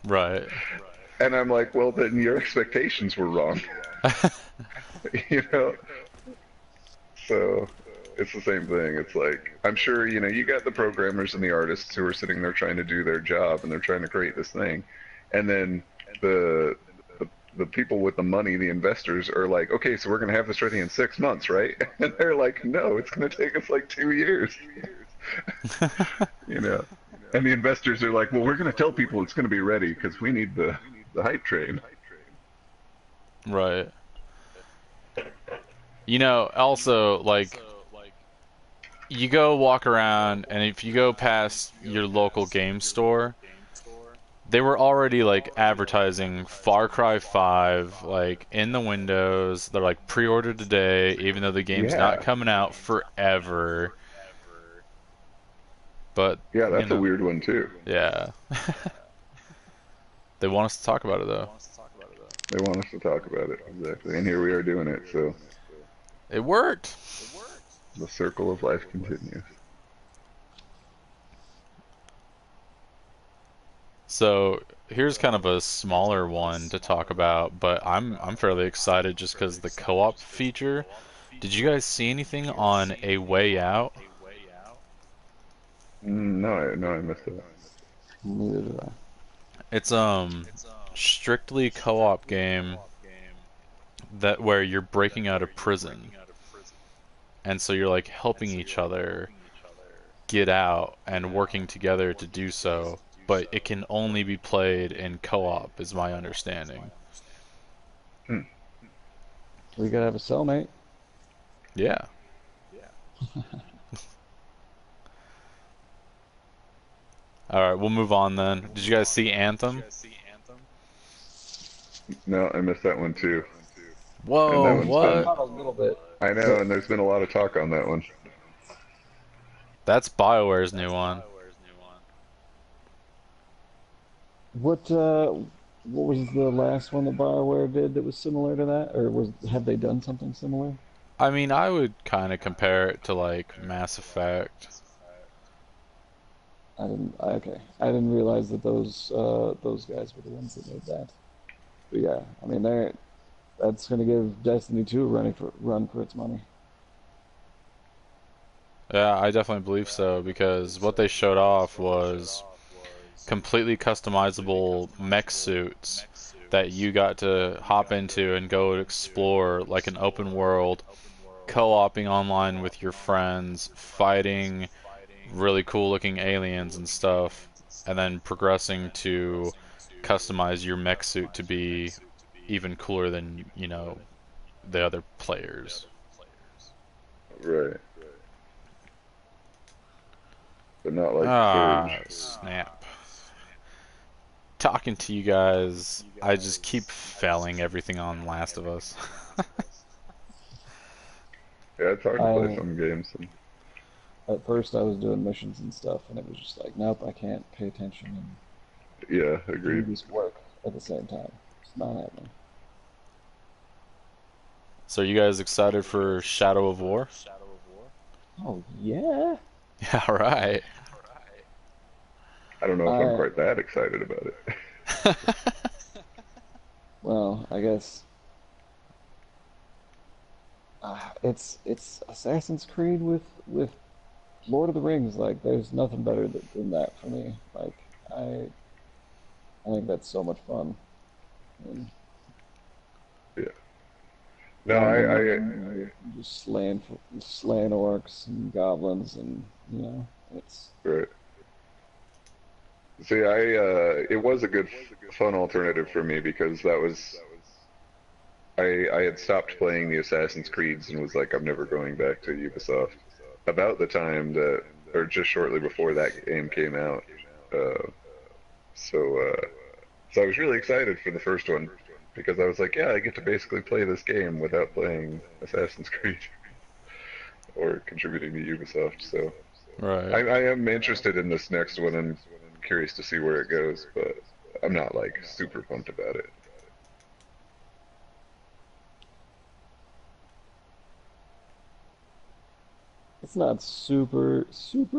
S1: right.
S2: And I'm like, well, then your expectations were wrong. you know? So it's the same thing. It's like, I'm sure, you got the programmers and the artists who are sitting there trying to do their job and they're trying to create this thing. And then the the people with the money, the investors, are like, okay, so we're going to have this ready in 6 months, right? And they're like, no, it's going to take us like 2 years. you know. And the investors are like, well, we're going to tell people it's going to be ready because we need the hype train.
S1: Right. You know, also, like, you go walk around, and if you go past your local game store, they were already, like, advertising Far Cry 5, like, in the windows. They're like, pre-order today, even though the game's not
S2: Yeah.
S1: coming out forever. But,
S2: Yeah,
S1: you
S2: that's a
S1: know,
S2: weird one too.
S1: yeah. They want us to talk about it, though.
S2: They want us to talk about it, exactly. And here we are doing it, so
S1: It worked!
S2: the circle of life continues.
S1: So here's kind of a smaller one to talk about, but I'm fairly excited just because the co-op feature. Did you guys see anything on A Way Out?
S2: No, I missed that.
S3: Neither did I.
S1: It's strictly co-op game that where you're breaking out of prison, and so you're like helping each other get out and working together to do so. But it can only be played in co-op, is my understanding.
S2: Hmm.
S3: We gotta have a cellmate.
S1: Yeah. All right, we'll move on then. Did you guys see Anthem?
S2: No, I missed that one too. And that
S1: Whoa,
S2: one's
S3: I
S2: been,
S1: what?
S3: caught a little bit,
S2: I know,
S3: but
S2: and there's been a lot of talk on that one.
S1: That's BioWare's new one.
S3: what was the last one that BioWare did that was similar to that, or have they done something similar?
S1: I mean, I would kind of compare it to like Mass Effect.
S3: Okay, I didn't realize that those guys were the ones that made that. But yeah, I mean that's gonna give Destiny 2 a run for its money.
S1: Yeah, I definitely believe so because what they showed off was completely customizable mech suits that you got to hop into and go explore like an open world, co-oping online with your friends, fighting really cool looking aliens and stuff, and then progressing to customize your mech suit to be even cooler than, you know, the other players.
S2: Right. But not like
S1: Ah,
S2: Surge.
S1: snap. Talking to you guys, I just keep failing everything on Last of Us.
S2: Yeah, it's hard to play
S3: I
S2: some games. And,
S3: At first I was doing missions and stuff, and it was just like, nope, I can't pay attention and
S2: yeah,
S3: do
S2: agreed.
S3: this work at the same time. It's not happening.
S1: So, are you guys excited for Shadow of War?
S3: Oh yeah.
S1: Yeah, right.
S2: I don't know if I'm
S3: I
S2: quite that excited about it.
S3: Well, I guess it's Assassin's Creed with Lord of the Rings. Like, there's nothing better than that for me. Like, I I think that's so much fun. And
S2: Yeah. No,
S3: wandering around, just slaying orcs and goblins, and it's
S2: right. See, it was a good, fun alternative for me because I had stopped playing the Assassin's Creeds and was like, I'm never going back to Ubisoft. About the time that, or just shortly before that game came out. Uh, so, uh, so I was really excited for the first one because I was like, yeah, I get to basically play this game without playing Assassin's Creed or contributing to Ubisoft. So
S1: Right.
S2: I am interested in this next one and curious to see where it goes, but I'm not like super pumped about it.
S3: it's not super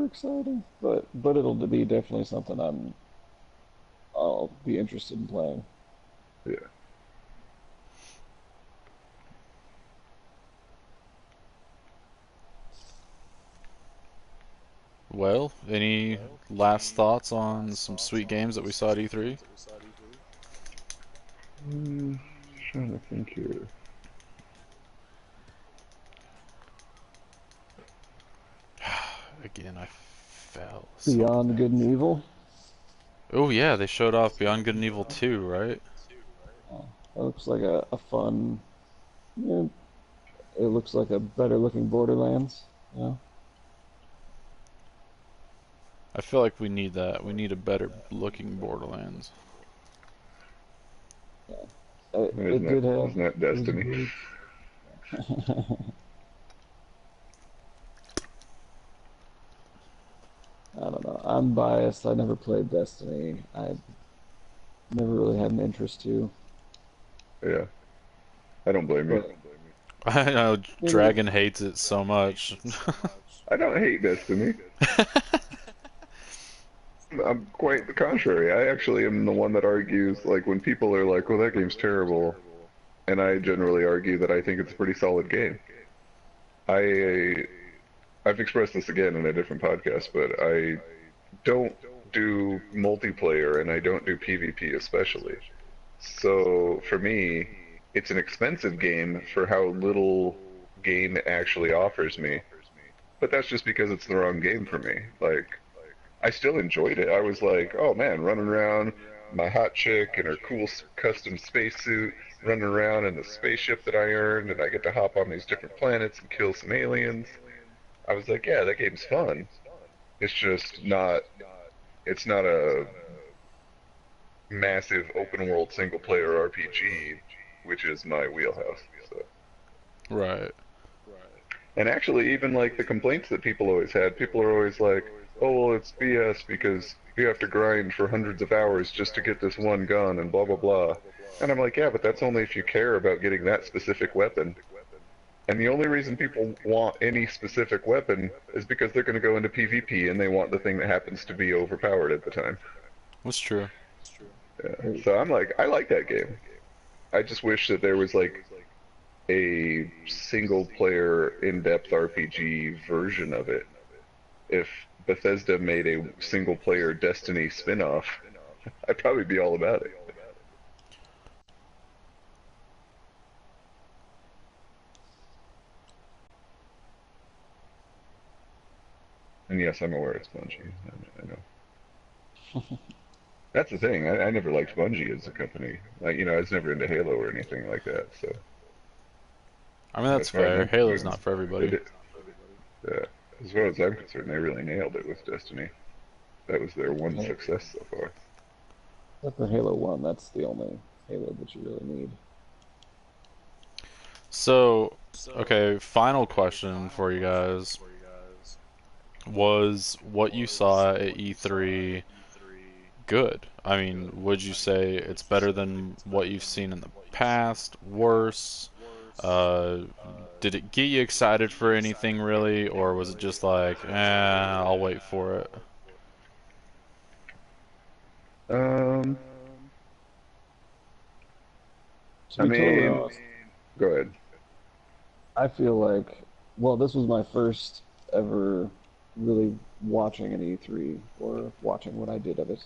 S3: exciting, but it'll be definitely something I'll be interested in playing.
S2: Yeah.
S1: Well, any last thoughts on some sweet games that we saw at E3?
S2: Trying to think here.
S1: Again, I fell so
S3: Beyond Good
S1: bad.
S3: and Evil.
S1: Oh yeah, they showed off Beyond Good and Evil 2, right?
S3: That looks like a fun. Yeah, it looks like a better looking Borderlands. You know,
S1: I feel like we need that. We need a better looking Borderlands.
S3: yeah. It did have.
S2: Isn't that
S3: It was
S2: Destiny?
S3: good. I don't know. I'm biased. I never played Destiny. I never really had an interest to.
S2: Yeah, I don't blame you.
S3: But
S1: I know
S3: you know,
S1: Dragon hates it so much.
S2: I don't hate Destiny. I'm quite the contrary. I actually am the one that argues, like, when people are like, well, that game's terrible, and I generally argue that I think it's a pretty solid game. I, I've expressed this again in a different podcast, but I don't do multiplayer and I don't do PvP especially. So for me, it's an expensive game for how little game it actually offers me. But that's just because it's the wrong game for me. Like, I still enjoyed it. I was like, oh man, running around, my hot chick in her cool custom spacesuit, running around in the spaceship that I earned, and I get to hop on these different planets and kill some aliens. I was like, yeah, that game's fun. It's just not. It's not a massive open world single player RPG, which is my wheelhouse. So.
S1: Right.
S2: And actually, even like the complaints that people always had, people are always like, "Oh, well, it's BS because you have to grind for hundreds of hours just to get this one gun and blah blah blah." And I'm like, "Yeah, but that's only if you care about getting that specific weapon." And the only reason people want any specific weapon is because they're going to go into PvP and they want the thing that happens to be overpowered at the time.
S1: That's true.
S2: Yeah. So I'm like, I like that game. I just wish that there was like a single player in-depth RPG version of it. If Bethesda made a single player Destiny spin-off, I'd probably be all about it. And yes, I'm aware it's Bungie. I know. That's the thing. I never liked Bungie as a company. Like, I was never into Halo or anything like that. So,
S1: I mean, that's
S2: as far as
S1: fair.
S2: I'm
S1: Halo's
S2: concerned,
S1: not for
S2: they
S1: everybody.
S2: did. Uh, as far as I'm concerned, they really nailed it with Destiny. That was their one
S3: yeah,
S2: success so far.
S3: except for Halo 1, that's the only Halo that you really need.
S1: So, okay, final question for you guys. Was what you saw at E3 good? I mean, would you say it's better than what you've seen in the past? Worse? Uh, did it get you excited for anything really, or was it just like, I'll wait for it?
S2: Um,
S3: To
S2: I
S3: be totally
S2: mean,
S3: honest,
S2: go ahead.
S3: I feel like, well, this was my first ever really watching an E3 or watching what I did of it,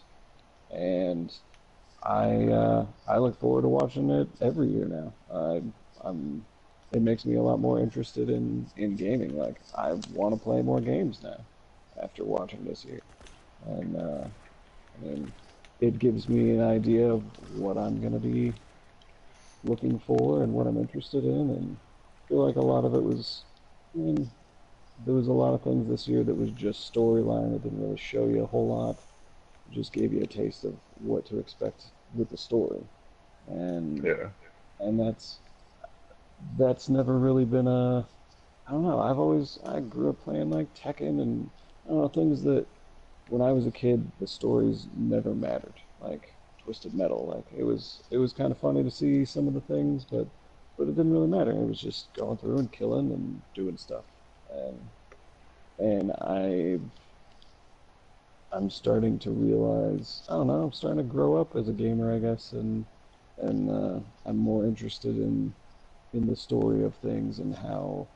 S3: and I look forward to watching it every year now. I'm it makes me a lot more interested in gaming. Like I want to play more games now after watching this year, and I mean, it gives me an idea of what I'm gonna be looking for and what I'm interested in, and I feel like a lot of it was. I mean, there was a lot of things this year that was just storyline that didn't really show you a whole lot. It just gave you a taste of what to expect with the story, and
S2: Yeah.
S3: that's never really been a. I don't know. I grew up playing like Tekken and I don't know things that when I was a kid the stories never mattered. Like Twisted Metal, like it was kind of funny to see some of the things, but it didn't really matter. It was just going through and killing and doing stuff, and I'm starting to realize I don't know. I'm starting to grow up as a gamer, I guess, and I'm more interested in the story of things and how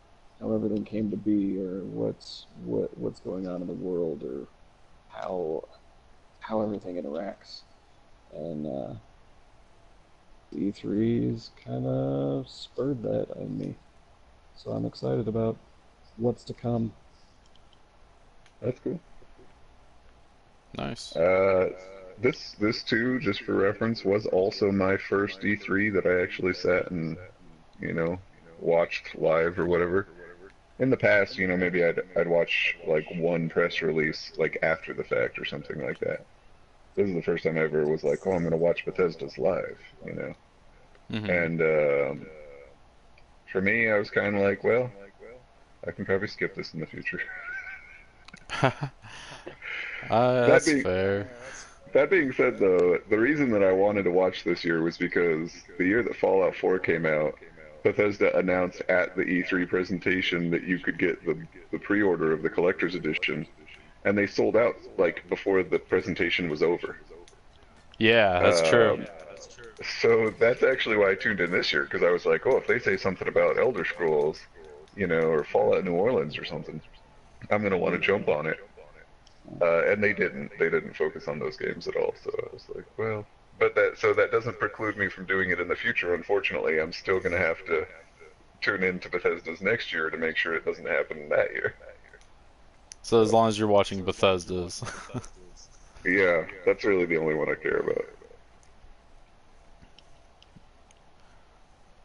S3: everything came to be or what's going on in the world or how how everything interacts. And E3's kind of spurred that in me. So I'm excited about what's to come.
S2: That's cool.
S1: Nice.
S2: Uh, this too, just for reference, was also my first E3 that I actually sat and you know watched live or whatever. In the past, maybe I'd watch like one press release like after the fact or something like that. This is the first time I ever was like, oh, I'm gonna watch Bethesda's live,
S1: Hmm.
S2: And for me, I was kind of like, well, I can probably skip this in the future. That
S1: That's
S2: being
S1: fair.
S2: that being said, though, the reason that I wanted to watch this year was because the year that Fallout 4 came out, Bethesda announced at the E3 presentation that you could get the pre-order of the collector's edition, and they sold out like before the presentation was over.
S1: Yeah, that's true.
S2: Um, so that's actually why I tuned in this year because I was like, oh, if they say something about Elder Scrolls, or Fallout New Orleans or something, I'm gonna want to jump on it. And they didn't. They didn't focus on those games at all. So I was like, well, but that doesn't preclude me from doing it in the future. Unfortunately, I'm still gonna have to tune into Bethesda's next year to make sure it doesn't happen that year.
S1: So as
S2: So
S1: long as you're watching Bethesda's.
S2: yeah, that's really the only one I care about.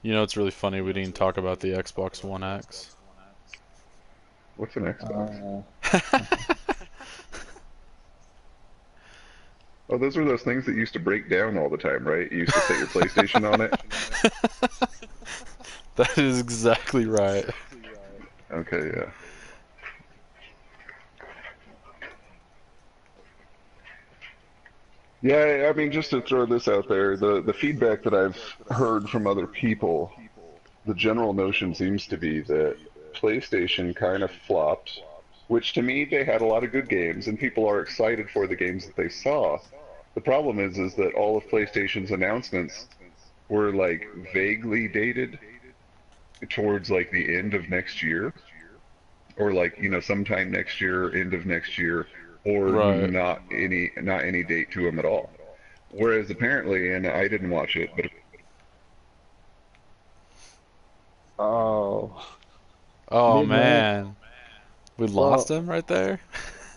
S1: You know, it's really funny we didn't talk about the Xbox One X.
S2: What's an Xbox?
S3: Uh,
S2: Oh, those were those things that used to break down all the time, right? You used to set your PlayStation on it.
S1: That is exactly right.
S2: Okay, yeah. Yeah, I mean, just to throw this out there, the feedback that I've heard from other people, the general notion seems to be that PlayStation kind of flopped, which to me they had a lot of good games, and people are excited for the games that they saw. The problem is that all of PlayStation's announcements were like vaguely dated towards like the end of next year, or like sometime next year, end of next year, or
S1: Right.
S2: not any date to them at all. Whereas apparently, and I didn't watch it, but
S3: oh,
S1: Oh
S3: midnight.
S1: man. We lost
S3: Well,
S1: him right there?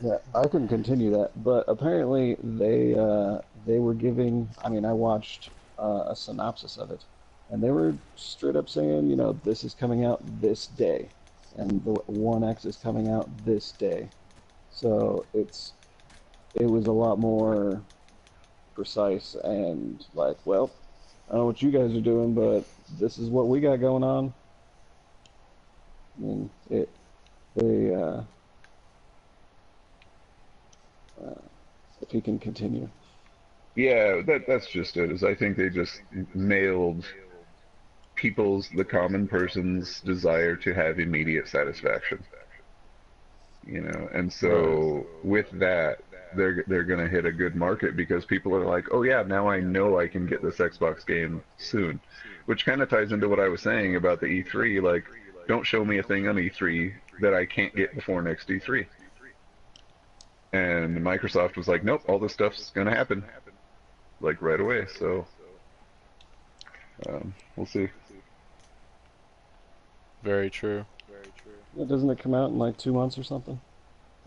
S3: yeah, I couldn't continue that, but apparently they were giving. I mean, I watched a synopsis of it, and they were straight up saying, this is coming out this day, and the One X is coming out this day. So it was a lot more precise and like, well, I don't know what you guys are doing, but this is what we got going on. I mean, they uh, if he can continue.
S2: yeah, that's just it. Is I think they just nailed the common person's desire to have immediate satisfaction. And
S1: Right.
S2: so with that, they're gonna hit a good market because people are like, oh yeah, now I know I can get this Xbox game soon, which kind of ties into what I was saying about the E3. Like, don't show me a thing on E3 that I can't get before next E3. And Microsoft was like, nope, all this stuff's gonna happen like right away. So we'll see.
S1: Very true.
S3: Yeah, doesn't it come out in like 2 months or something?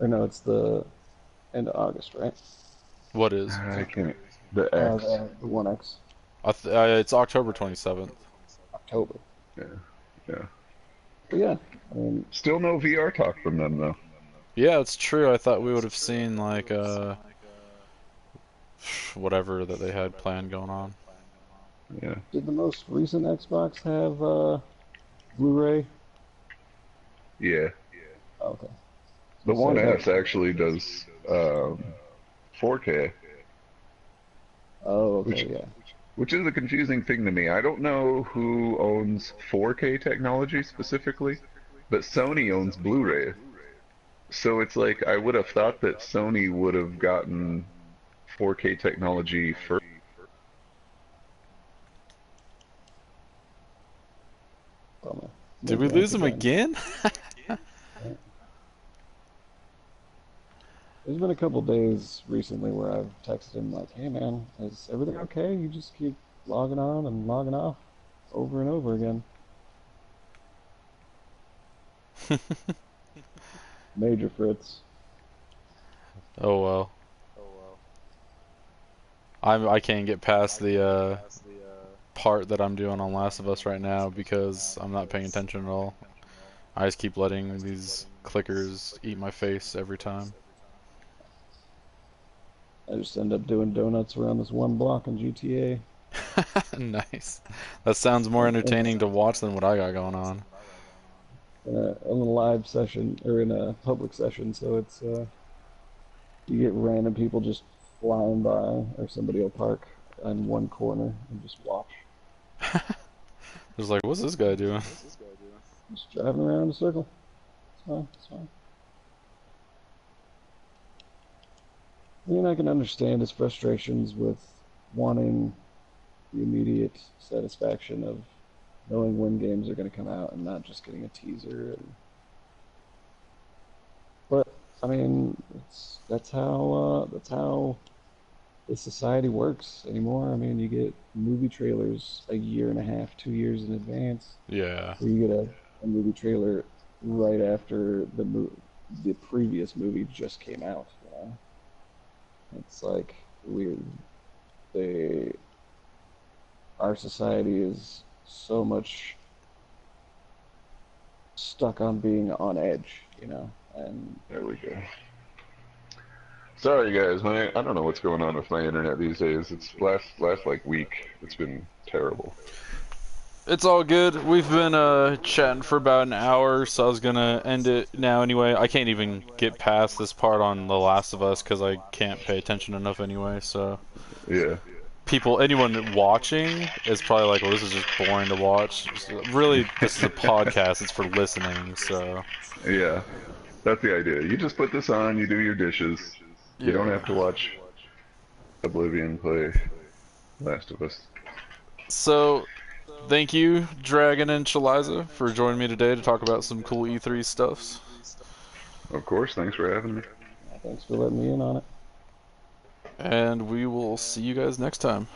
S3: Or no, it's the end of August, right?
S1: What is?
S2: I can't. The X.
S3: The One X,
S1: It's October 27th.
S3: October.
S2: Yeah, yeah.
S3: But yeah, I mean,
S2: Still no VR talk from them though.
S1: Yeah, it's true. I thought we would have seen like whatever that they had planned going on.
S2: Yeah.
S3: did the most recent Xbox have Blu-ray?
S2: Yeah.
S3: Okay.
S2: The
S3: So
S2: One
S3: is that?
S2: S actually does 4K,
S3: Oh,
S2: which
S3: okay, yeah.
S2: which is a confusing thing to me. I don't know who owns 4K technology specifically, but Sony owns Blu-ray. So it's like I would have thought that Sony would have gotten 4K technology first.
S3: Bummer.
S1: Did we
S3: Maybe
S1: lose
S3: once
S1: him
S3: again.
S1: again?
S3: Yeah. There's been a couple days recently where I've texted him like, "Hey man, is everything okay? You just keep logging on and logging off over and over again." Major Fritz.
S1: Oh well. I can't get past the part that I'm doing on Last of Us right now because I'm not paying attention at all. I just keep letting these clickers eat my face every time.
S3: I just end up doing donuts around this one block in GTA.
S1: Nice. That sounds more entertaining to watch than what I got going on.
S3: In a live session or in a public session, so it's you get random people just flying by, or somebody will park in one corner and just watch.
S1: Just like, what's this guy doing?
S3: Just driving around in a circle. It's fine. It's fine. I mean, I can understand his frustrations with wanting the immediate satisfaction of knowing when games are going to come out and not just getting a teaser. But I mean, that's how the society works anymore. I mean, you get movie trailers a year and a half, 2 years in advance.
S1: Yeah.
S3: Or you get a movie trailer right after the previous movie just came out. You know, it's like weird. They Our society is so much stuck on being on edge, you know. And
S2: There we go. Sorry guys, I don't know what's going on with my internet these days. It's last like week. It's been terrible.
S1: It's all good. We've been chatting for about an hour, so I was gonna end it now anyway. I can't even get past this part on The Last of Us because I can't pay attention enough anyway, so
S2: Yeah.
S1: anyone watching is probably like, well, this is just boring to watch. Really, this is a podcast, it's for listening, so.
S2: Yeah. That's the idea. You just put this on, you do your dishes. You don't have to
S1: Yeah.
S2: watch Oblivion play Last of Us.
S1: So, thank you, Dragon and Chaliza, for joining me today to talk about some cool E3 stuffs.
S2: Of course, thanks for having me.
S3: thanks for letting me in on it.
S1: And we will see you guys next time.